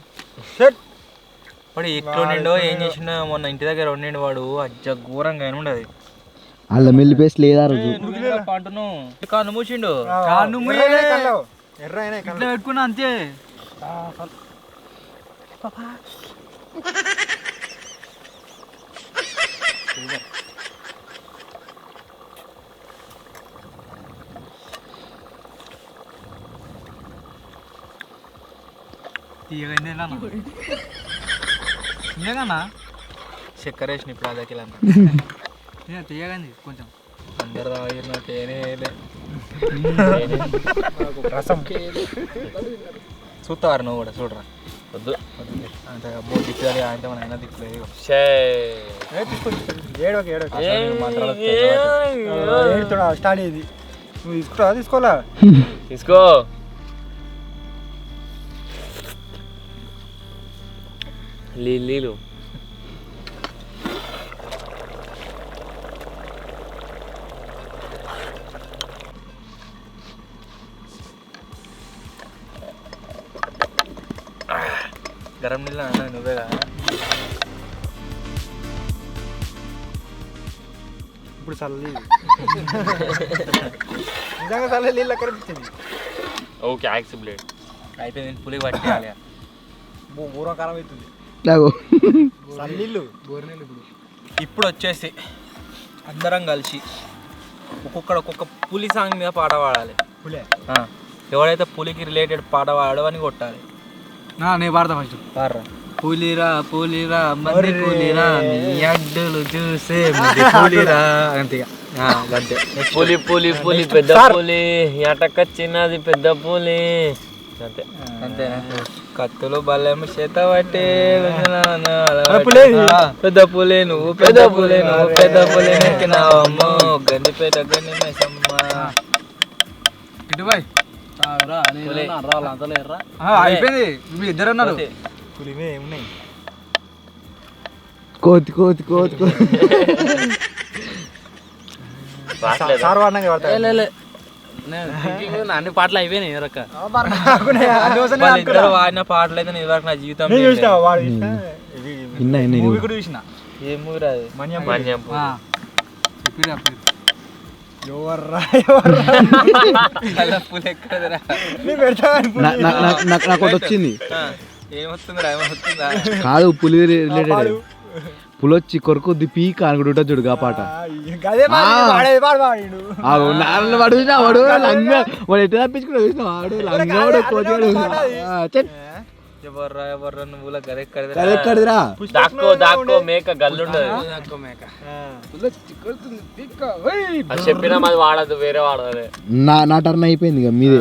వాడు ఎట్లో నిండో ఏం చేసిండో. మొన్న ఇంటి దగ్గర వండిండు వాడు, అజ్జ ఘోరంగా ఉండదు. అల్ల మిల్లి పేస్ట్ లేదా రోజు పంటను కాను మూసిండు. ఎర్ర ఇట్లా పెట్టుకున్నా అంతే. తీయగా చక్కెర వేసిన ఇప్పుడు అదకిలా తీయగాంది కొంచెం అందరు తాగిన తేనే రసం చూస్తారు నువ్వు కూడా చూడరా. వద్దు అంటే అబ్బో దిక్కుదారి అంటే మన అయినా దిక్కులేదు. స్టార్ట్ అయ్యేది నువ్వు తీసుకురా తీసుకోవాలా తీసుకో. నీళ్ళు గరం నీళ్ళు అన్న నువ్వే కదా. ఇప్పుడు చల్లి నిజంగా చల్ల నీళ్ళు కనిపించింది. Okay accepted. అయిపోయింది పులికి పట్టేయాలి. ఊరం కారం అవుతుంది చల్లీళ్ళు ఇప్పుడు వచ్చేసి అందరం కలిసి ఒక్కొక్క పులి సాంగ్ మీద పాట పాడాలి. పులి ఎవడైతే పులికి రిలేటెడ్ పాట పాడో అని కొట్టాలి. నేను పాడతా ఫస్ట్. పాడరా. పులిరా పులిరా మంది పులిరా నీ అడ్డులు చూసే మంది పులిరా అంతే అంతే. పులి పులి పులి పెద్ద పులి ఎటకొచ్చినది పెద్ద పులి అంతే అంతేనా? కత్తులు బల్లెము చేత పట్టే పెద్ద పులి నువ్వు పెద్ద పులి నువ్వు పెద్ద పులి నెక్కినావమ్మో గండిపేట గండి మేసమ్మ. ఇటు బాయ్ అయిపోయింది మీ ఇద్దరు అన్నారు. కోతి కోతి కోతి కోతి అన్ని పాటలు అయిపోయినాయి ఎవరక్క వాళ్ళిద్దరు వాడిన పాటలు అయితే ఇదివరకు నా జీవితం చూసిన ఏ మూవీ రాదు మన్యం పులి ఎక్కడదిరా? నాకు ఒకటి వచ్చింది. ఏమొస్తుందిరా ఏమొస్తుందా? కాదు పులి రిలేటెడ్. పులొచ్చి కొరకొద్ది పీక అనుకుంటు ఉంటుంది చూడు ఆ పాట. వాడు లంగా వాడు ఎట్లా తప్పించుకున్నా చూసిన వాడు లంగాడు కోతివాడు. ఎవర్రా ఎవర్రా నువ్వు ఎక్కడిదిరా దాక్కో దాక్కో మేక గల్లుండదు అది చెప్పినా మాది వాడదు వేరే వాడదు. నా టర్న్ అయిపోయింది ఇక మీదే.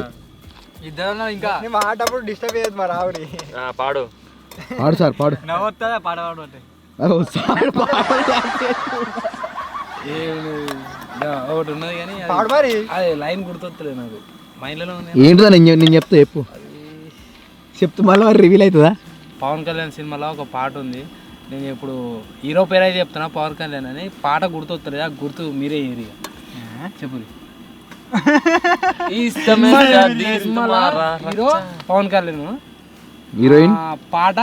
ఇద్దరు ఇంకా మాటప్పుడు డిస్టర్బ్ చేయదు మరి ఆవిడ. పాడు పాడు సార్ పాడు. నవ్వుతుందా పాడవాడు అంటే ఒకటి ఉన్నది కానీ పాడు మరి. అది లైన్ గుర్తొస్తలేదు నాకు మైండ్లో ఉంది. ఏంటిదా నేను చెప్తా చెప్పు. చెప్తే మళ్ళీ రివీల్ అవుతుందా? పవన్ కళ్యాణ్ సినిమాలో ఒక పాట ఉంది. నేను ఇప్పుడు హీరో పేరు అయితే చెప్తున్నా పవన్ కళ్యాణ్ అని. పాట గుర్తొస్తుంది ఆ గుర్తు మీరే ఏరియా చెప్పు. హీరో పవన్ కళ్యాణ్, హీరోయిన్ పాట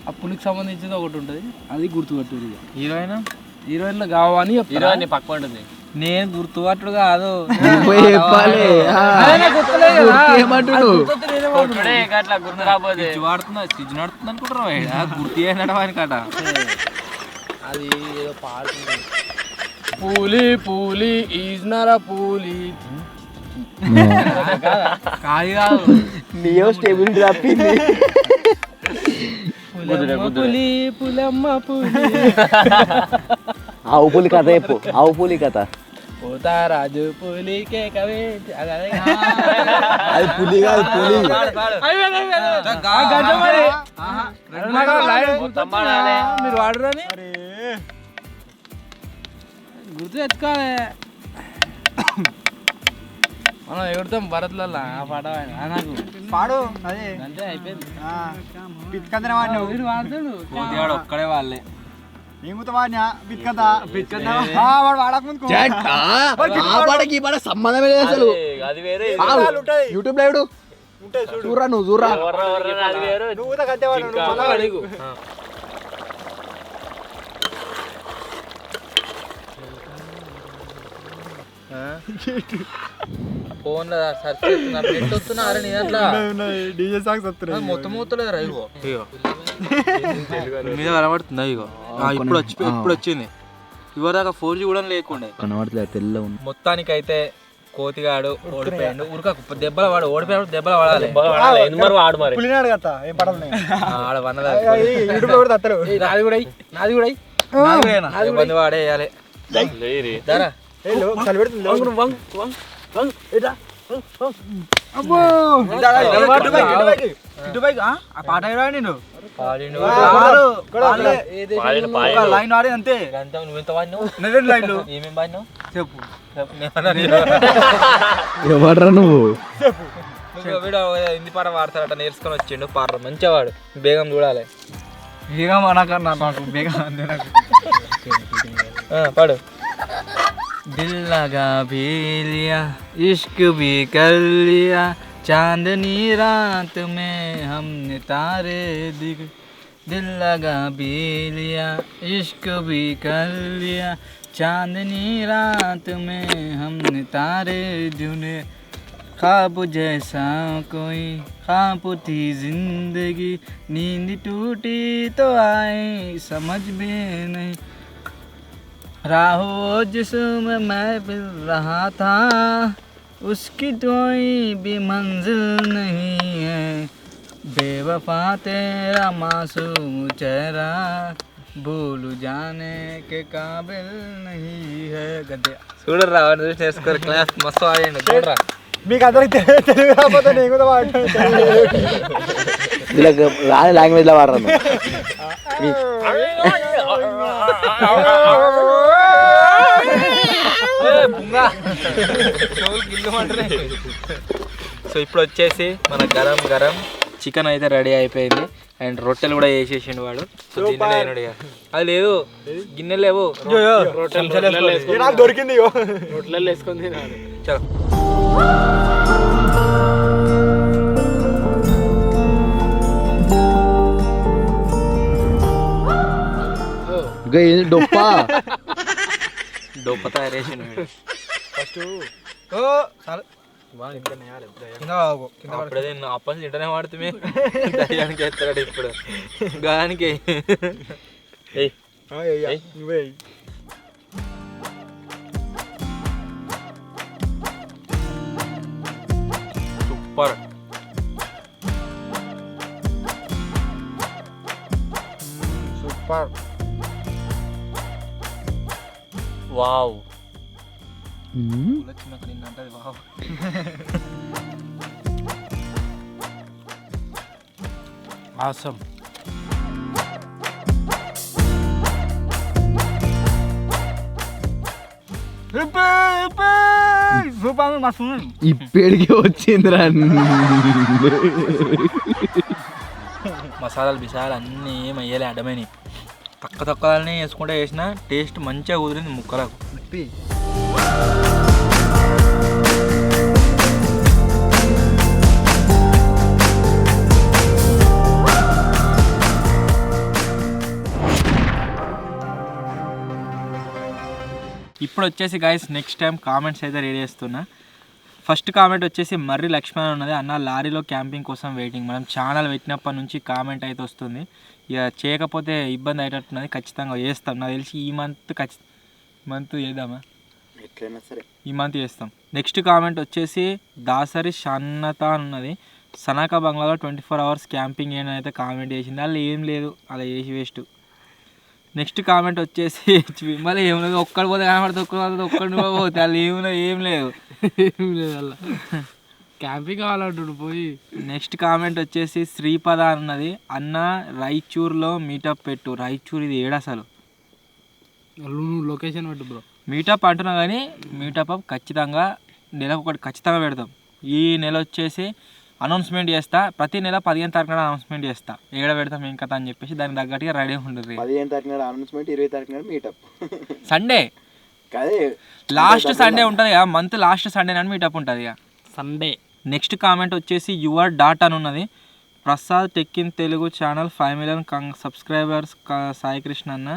ఆ పులికి సంబంధించింది ఒకటి ఉంటుంది అది గుర్తుపట్టు. హీరోయిన్ హీరోయిన్ కావని హీరోయిన్ పక్క ఉంటుంది. నేను గుర్తుపట్టుడు కాదు చెప్పాలి. అట్లా గుర్తు రాబోదే వాడుతున్నా స్టిచ్ నడుతుంది అనుకుంటారా? గుర్తు చేయడం కట అది ఏదో పాట పూలి పూలి ఈజ్ నర పూలి కాదు కాదు నియో స్టేబుల్ డ్రాపింది. పులి పులమ్మ పులి ఆవు పులి కథ చెప్పు. ఆవు పులి కథ. పోతా రాజు పులికే కవే అది పులి కాదు పులి. మీరు వాడరని గుర్తు తెచ్చుకోవాలి. మనం ఎగురుతాం భరత్లలో ఆ పాట నాకు పాడు అదే అంతే అయిపోయింది. పిచ్కందనే వాడిని వీడు వాడతాడు కోతిగాడు ఒక్కడే వాళ్ళే. ఏముతా వాడినా పిచ్కందా వాడు వాడక ముందు సంబంధమే లేదు అసలు. అది వేరే యూట్యూబ్ లో చూడరా నువ్వు చూడరా. అది వేరు. నువ్వు కత్తేవాడు ఫోన్ సర్చ్ చేస్తున్నా నెట్ వస్తున్నా. అరే నీ దాంట్లో డీజే సాంగ్స్ వస్తున్నాయి. మొత్తం మొత్తలేదురా. ఇగో ఇగో మీద కనబడుతుందా? ఇగో ఇప్పుడు వచ్చింది. ఇవరదాకా 4G కూడా లేకుండే. కనబడలేదు తెల్ల ఉంది. మొత్తానికైతే కోతిగాడు ఓడిపోయాడు. ఉరక దెబ్బలు వాడు ఓడిపోయాడు. దెబ్బలు పడాలి మరి వాడు మరి పులినాడు కదా ఏం పడాలి ఆడ వన్నదా యూట్యూబ్ లో కూడా తత్తరు. నాది కూడా నాది కూడా ఇబ్బంది వాడే వేయాలి. లేరి దారా చలి పెడుతుంది. పాట నేను లైన్ వాడి అంతే. నువ్వు ఎంత వాడినావు? లైన్లు ఏమేమి వాడినావు చెప్పు. ఎవడ్రా నువ్వు? వీడు హిందీ పాట వాడతారట నేర్చుకొని వచ్చిండు. పాట మంచిగా వాడు. బేగం చూడాలి. బేగం అనకన్నా నాకు బేగం అంతే నాకు. పాడు. दिल लगा भी लिया इश्क भी कर लिया चांदनी रात में हमने तारे दिख दिल लगा भी लिया इश्क भी कर लिया चांदनी रात में हमने तारे चुने ख्वाब जैसा कोई ख्वाब थी जिंदगी नींद टूटी तो आए समझ भी नहीं राहों जिसमें मैं फिर रहा था उसकी कोई भी मंजिल नहीं है బేవఫా తేరా మాసూమ్ చహరా భూలు జానే కే కాబిల్ నహీ హై గద్దే. చూడరా వాడిని చూసి నేర్చుకోరు క్లాస్ మస్తు ఆడండి చూడరా. మీకు అందరికి తెలుగు రాకపోతే నేను కూడా వీళ్ళకి రాని లాంగ్వేజ్లో వాడరు. సో ఇప్పుడు వచ్చేసి మన గరం గరం చికెన్ అయితే రెడీ అయిపోయింది అండ్ రొట్టెలు కూడా వేసేసిండు వాడు. సో దీనిలో ఏనుడు ఇక. అది లేదు గిన్నెలు లేవు నాకు దొరికింది. రొట్టెలు వేసుకొని తినాలి. చలో డొప్పా డొప్ప తయారు చేసిండు వీడు. ఫస్ట్ అప్పుడే నేను అప్పని తింటనే వాడుతుంది దయ్యానికి ఎత్తాడు ఇప్పుడు గానికి. నువ్వే super. Super. Wow awesome. Super మస్తు. ఇప్పటికే వచ్చిందిరా. మసాలాలు బిసాలు అన్నీ ఏం వేయాలి అడ్డమైనవి. తక్కువ తక్కువనే వేసుకుంటే వేసిన టేస్ట్ మంచిగా కుదిరింది ముక్కలకు. ఇప్పుడు వచ్చేసి గైస్ నెక్స్ట్ టైం కామెంట్స్ అయితే రెడీ చేస్తున్నా. ఫస్ట్ కామెంట్ వచ్చేసి మర్రి లక్ష్మణ్ ఉన్నది. అన్న లారీలో క్యాంపింగ్ కోసం వెయిటింగ్. మనం ఛానల్ పెట్టినప్పటి నుంచి కామెంట్ అయితే వస్తుంది. ఇక చేయకపోతే ఇబ్బంది అయ్యేటట్టున్నది. ఖచ్చితంగా చేస్తాం. నాకు తెలిసి ఈ మంత్ చేద్దామా, ఎట్లయినా సరే ఈ మంత్ చేస్తాం. నెక్స్ట్ కామెంట్ వచ్చేసి దాసరి షన్నత ఉన్నది. సనాక బంగ్లాలో 24 hours క్యాంపింగ్ అని అయితే కామెంట్ చేసింది. అలా ఏం లేదు, అలా చేసి వేస్ట్. నెక్స్ట్ కామెంట్ వచ్చేసి హెచ్పి మళ్ళీ ఏమున్నది ఒక్కడి పోతే కనబడితే ఒక్కడిని పోతే అలా ఏమున్నది ఏం లేదు అలా క్యాంపింగ్ కావాలంటుడు పోయి. నెక్స్ట్ కామెంట్ వచ్చేసి శ్రీపద అన్నది. అన్న రాయచూర్లో మీటప్ పెట్టు. రాయచూర్ ఇది ఏడు అసలు నువ్వు లొకేషన్ పెట్టు బ్రో. మీటప్ అంటున్నా కానీ మీటప్ ఖచ్చితంగా నెల ఒకటి ఖచ్చితంగా పెడతాం. ఈ నెల వచ్చేసి అనౌన్స్మెంట్ చేస్తా. ప్రతి నెల 15వ తారీఖున అనౌన్స్మెంట్ చేస్తా. ఏడ పెడతాం ఏం కథ అని చెప్పేసి దానికి తగ్గట్టుగా రెడీ ఉంటుంది. 15వ తారీఖు అనౌన్స్మెంట్, 20వ తారీఖు మీటప్. సండే అదే లాస్ట్ సండే ఉంటుంది కదా, మంత్ లాస్ట్ సండే అని మీటప్ ఉంటుంది ఇక సండే. నెక్స్ట్ కామెంట్ వచ్చేసి యువర్ డాట్ అని ఉన్నది. Prasad tech in Telugu channel 5 million subscribers Saikrishna అన్న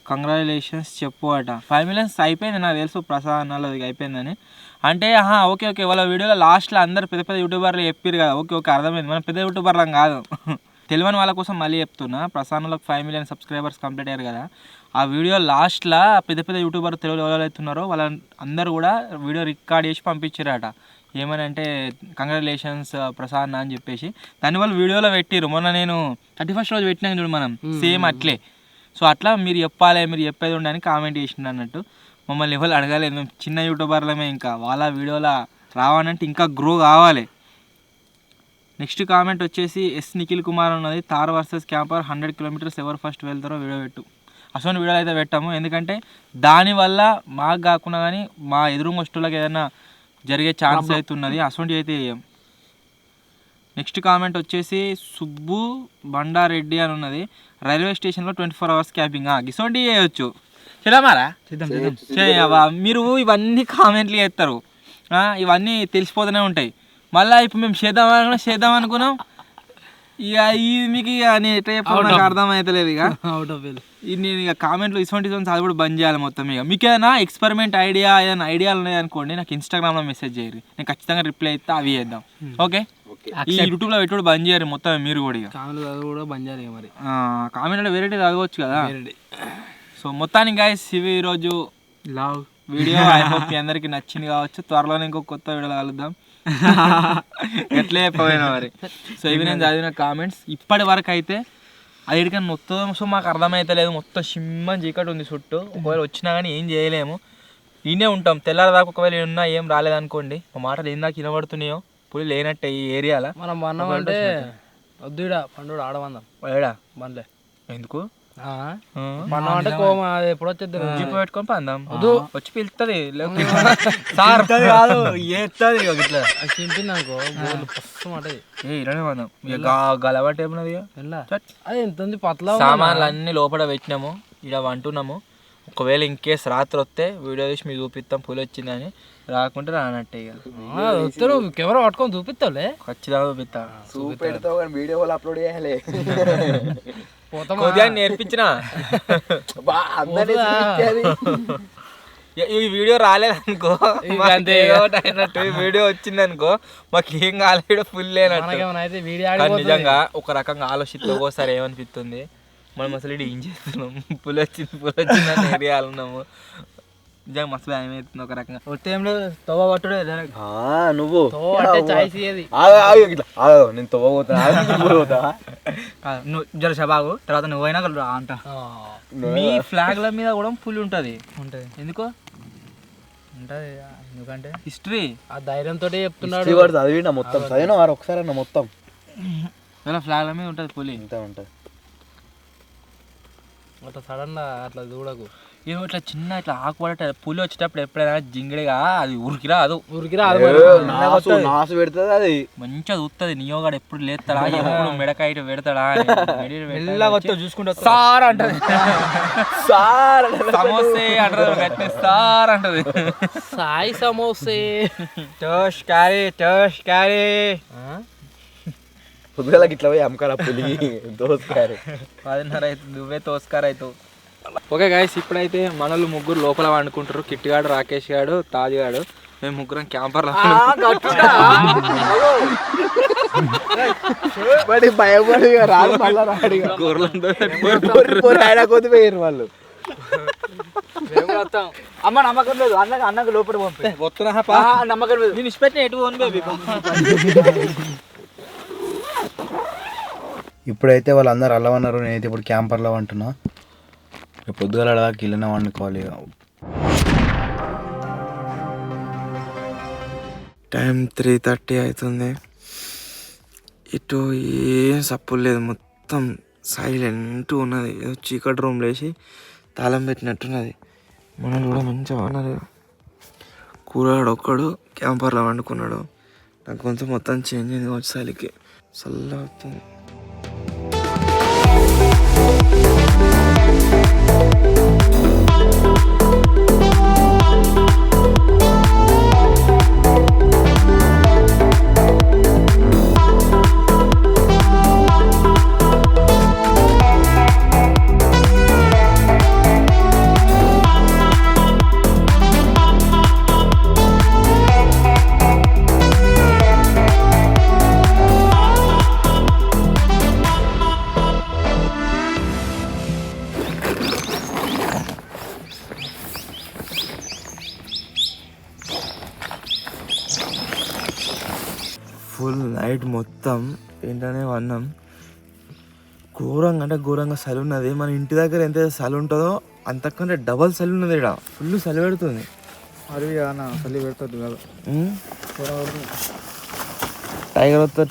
కంగ్రాచులేషన్స్ చెప్పు అట. 5 million అయిపోయింది నాకు తెలుసు ప్రసాద్ అన్నది అయిపోయిందని. అంటే ఓకే ఓకే వాళ్ళ వీడియోలో లాస్ట్లో అందరు పెద్ద పెద్ద యూట్యూబర్లు చెప్పారు కదా. ఓకే ఓకే అర్థమైంది. మనం పెద్ద యూట్యూబర్లం కాదు. తెలియని వాళ్ళ కోసం మళ్ళీ చెప్తున్నా. ప్రసాద్లకు 5 million సబ్స్క్రైబర్స్ కంప్లీట్ అయ్యారు కదా. ఆ వీడియో లాస్ట్లో పెద్ద పెద్ద యూట్యూబర్ తెలుగులో ఎవరు అవుతున్నారో వాళ్ళ అందరూ కూడా వీడియో రికార్డ్ చేసి పంపించారట. ఏమని అంటే కంగ్రాచులేషన్స్ ప్రసాద్ అని చెప్పేసి దానివల్ల వీడియోలో పెట్టిరు. మొన్న నేను 31st రోజు పెట్టినా చూడు మనం సేమ్ అట్లే. సో అట్లా మీరు చెప్పాలి, మీరు చెప్పేది ఉండని కామెంట్ చేసిండు అన్నట్టు. మమ్మల్ని ఎవరు అడగలేదు, మేము చిన్న యూట్యూబర్లమే. ఇంకా వాళ్ళ వీడియోలో రావాలంటే ఇంకా గ్రో కావాలి. నెక్స్ట్ కామెంట్ వచ్చేసి ఎస్ నిఖిల్ కుమార్ ఉన్నది. తార్ వర్సెస్ క్యాంపర్ 100 kilometers ఎవరు ఫస్ట్ వెళ్తారో వీడియో పెట్టు. అసలు వీడియోలు అయితే పెట్టాము, ఎందుకంటే దానివల్ల మాకు కాకుండా కానీ మా ఎదురు వస్తువులకు ఏదైనా జరిగే ఛాన్స్ అయితే ఉన్నది. అసలు అయితే నెక్స్ట్ కామెంట్ వచ్చేసి సుబ్బు బండారెడ్డి అని ఉన్నది. రైల్వే స్టేషన్లో 24 hours క్యాంపింగ్ గిసోంటి చేయవచ్చు. చేద్దామారా? మీరు ఇవన్నీ కామెంట్లు చేస్తారు, ఇవన్నీ తెలిసిపోతూనే ఉంటాయి. మళ్ళీ ఇప్పుడు మేము చేద్దాం అనుకున్నాం. ఇక ఇది మీకు ఇక నేను ఎట్లా చెప్పాలో నాకు అర్థమవుతలేదు. ఇక అవుట్ ఆఫ్ నేను ఇక కామెంట్లు ఇటువంటి అది కూడా బంద్ చేయాలి మొత్తం. ఇక మీకు ఏదైనా ఎక్స్పెరిమెంట్ ఏదైనా ఐడియాలు ఉన్నాయనుకోండి నాకు ఇన్స్టాగ్రామ్లో మెసేజ్ చేయరు, నేను ఖచ్చితంగా రిప్లై అయితే అవి చేద్దాం. ఓకే, ఈ యూట్యూబ్లో పెట్టుడు బంద్ చేయరు మొత్తం మీరు కూడా. ఇక కామెంట్ కూడా బంద్ చేయాలి. మరి కామెంట్ అంటే వెరైటీ చదవచ్చు కదా. సో మొత్తానికి గైస్ ఇవి ఈరోజు లవ్ వీడియో. ఐ హోప్ మీ అందరికీ నచ్చింది కావచ్చు. త్వరలోనే ఇంకో కొత్త వీడియోలో కలుద్దాం. ఎట్లే చెప్పపోయినా మరి. సో ఇవి నేను చదివిన కామెంట్స్. ఇప్పటి వరకు అయితే అది ఎడికన్నా మొత్తం సో మాకు అర్థమైతలేదు, మొత్తం సిమ్మని చీకటి ఉంది చుట్టూ. ఒకవేళ వచ్చినా కానీ ఏం చేయలేము, ఈయనే ఉంటాం తెల్లారదాకా. ఒకవేళ ఉన్నా ఏం రాలేదనుకోండి, మా మాటలు ఏందాక వినబడుతున్నాయో పులి లేనట్టే ఈ ఏరియాలో. మనం వన్నామంటే వద్దుడా పండు ఆడమందాం ఏడా బండ్లే. ఎందుకు మనం అంటే కోమ ఎప్పుడు వచ్చేది జీప్ పెట్టుకొని పందాం, వచ్చి పిలుస్తుంది సార్ కాదు ఏస్తుంది ఇట్లా చింపింది అనుకో ఫస్ట్ మాట ఇలానే పందాం. గలవాటు ఏమన్నది అది ఎంత ఉంది పతలా సామాన్లు అన్ని లోపల పెట్టినాము, ఇక్కడ వంటున్నాము. ఒకవేళ ఇంకేస్ రాత్రి వస్తే వీడియో తీసి మీకు చూపిస్తాం పులి వచ్చిందని, రాకుంటే రానట్టే ఇక వస్తారు కెమెరా పట్టుకొని చూపిస్తావులే. ఖచ్చితంగా చూపిస్తా. చూపెడతావు కానీ వీడియో వాళ్ళు అప్లోడ్ చేయాలి. కొద్దిగా నేర్పించిన ఈ వీడియో రాలేదనుకో అంతే అయినట్టు, ఈ వీడియో వచ్చిందనుకో మాకు ఏం కాలేదు, ఫుల్ లేనట్టు. నిజంగా ఒక రకంగా ఆలోచిస్తే ఒక్కోసారి ఏమనిపిస్తుంది, మనం అసలు ఏం చేస్తున్నాం, పులి వచ్చిందని ఏరియాలున్నాము. నిజంగా మస్తు భయం అవుతుంది ఒక రకంగా. టైంలో తవ్వ పట్టుడే నువ్వు చాయిస్ నేను తవ్వబోతా నువ్వు జర షబాగు తర్వాత నువ్వైనా రా అంట. మీ ఫ్లాగ్ల మీద కూడా పులి ఉంటుంది. ఎందుకో ఉంటుంది, ఎందుకంటే హిస్టరీ ఆ ధైర్యంతో చెప్తున్నాడు. చదివినా మొత్తం చదివినా వారు ఒకసారి అన్న మొత్తం ఫ్లాగ్ల మీద ఉంటుంది పులి. ఇంత ఉంటుంది అట్లా సడన్ గా అట్లా చూడకు. ఏమో ఇట్లా చిన్న ఇట్లా ఆకుపడే పులి వచ్చేటప్పుడు ఎప్పుడైనా జింగిడిగా అది ఉరికిరా నాసు పెడుతుంది అది మంచిగా చూస్తుంది. నియోగాడు ఎప్పుడు లేస్తాడా, ఎప్పుడు మెడకాయ పెడతాడా చూసుకుంటా సార్ అంటది, సమోసే అంటది, సార్ అంటది, సాయి సమోసే టోష్ క్యారీ పొద్దుగాలకి ఇట్లా పోయి అమ్మకాల పులి దోసకారు 10:30 అవుతుంది, నువ్వే తోస్కార్ అవుతావు. ఓకే గైస్, ఇప్పుడైతే మనలు ముగ్గురు లోపల వండుకుంటారు. కిట్టి గాడు, రాకేష్ గాడు, తాజ్ గాడు, మేము ముగ్గురం క్యాంపర్లో భయపడి రాదు కొద్దిపోయారు వాళ్ళు. అమ్మ నమ్మకం లేదు, అన్నకు లోపల నమ్మకం లేదు, నేను ఇష్టపెట్టిన ఎటు పోను బేబీ. ఇప్పుడైతే వాళ్ళందరూ అల్లవన్నారు, నేనైతే ఇప్పుడు క్యాంపర్లో అంటున్నా. పొద్దుగాల దాకా ఇల్లనే వండుకోవాలి. టైం 3:30 అవుతుంది. ఇటు ఏం సప్పులు లేదు, మొత్తం సైలెంట్ ఉన్నది. ఏదో చీకటి రూమ్ లేచి తాళం పెట్టినట్టున్నది. మనల్ని కూడా మంచిగా ఉన్నది. కూరగాడు ఒక్కడు క్యాంపర్లో వండుకున్నాడు. నాకు కొంచెం మొత్తం చేంజ్ అయింది, వచ్చేసరికి చల్లగా అవుతుంది. ఫుల్ నైట్ మొత్తం ఏంటనే వన్నాం. ఘోరంగా అంటే ఘోరంగా చలి ఉన్నది. మన ఇంటి దగ్గర ఎంత చలి ఉంటుందో అంతకంటే డబల్ చలి ఉన్నది. ఇక్కడ ఫుల్ చలి పెడుతుంది. చలి పెడుతుంది కాదు,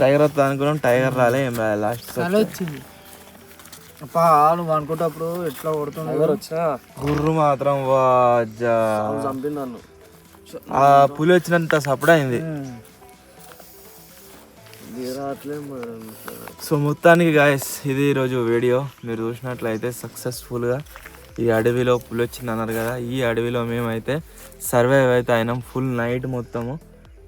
టైగర్ వస్తా అనుకున్నాం, టైగర్ రాలే, ఏం రాలే. లాస్ట్ వచ్చింది. నువ్వు అనుకుంటప్పుడు ఎట్లా కొడుతున్నా వచ్చినా గుర్రు మాత్రం వాజా చంపింది నన్ను. ఆ పులి వచ్చినంత సపడా అయింది. సో మొత్తానికి గాయస్ ఇది ఈరోజు వీడియో. మీరు చూసినట్లయితే సక్సెస్ఫుల్గా ఈ అడవిలో పులి వచ్చింది అన్నారు కదా, ఈ అడవిలో మేమైతే సర్వైవ్ అయితే అయినాం ఫుల్ నైట్ మొత్తము.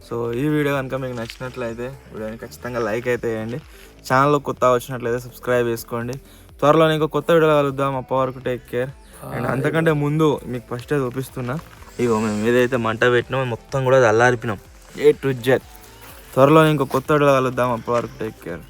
సో ఈ వీడియో కనుక మీకు నచ్చినట్లయితే వీడియోని ఖచ్చితంగా లైక్ అయితే వేయండి. ఛానల్లో కొత్త వచ్చినట్లయితే సబ్స్క్రైబ్ చేసుకోండి. త్వరలో ఇంకో కొత్త వీడియో కలుద్దాం. అప్పటి వరకు టేక్ కేర్. అండ్ అంతకంటే ముందు మీకు ఫస్టే చూపిస్తున్నా, ఇగో మేము ఏదైతే మంట పెట్టినామో మొత్తం కూడా చల్లారిపినాం A to Z. త్వరలో ఇంకో కొత్త వీడియో కలుద్దాం. అప్పటి వరకు టేక్ కేర్.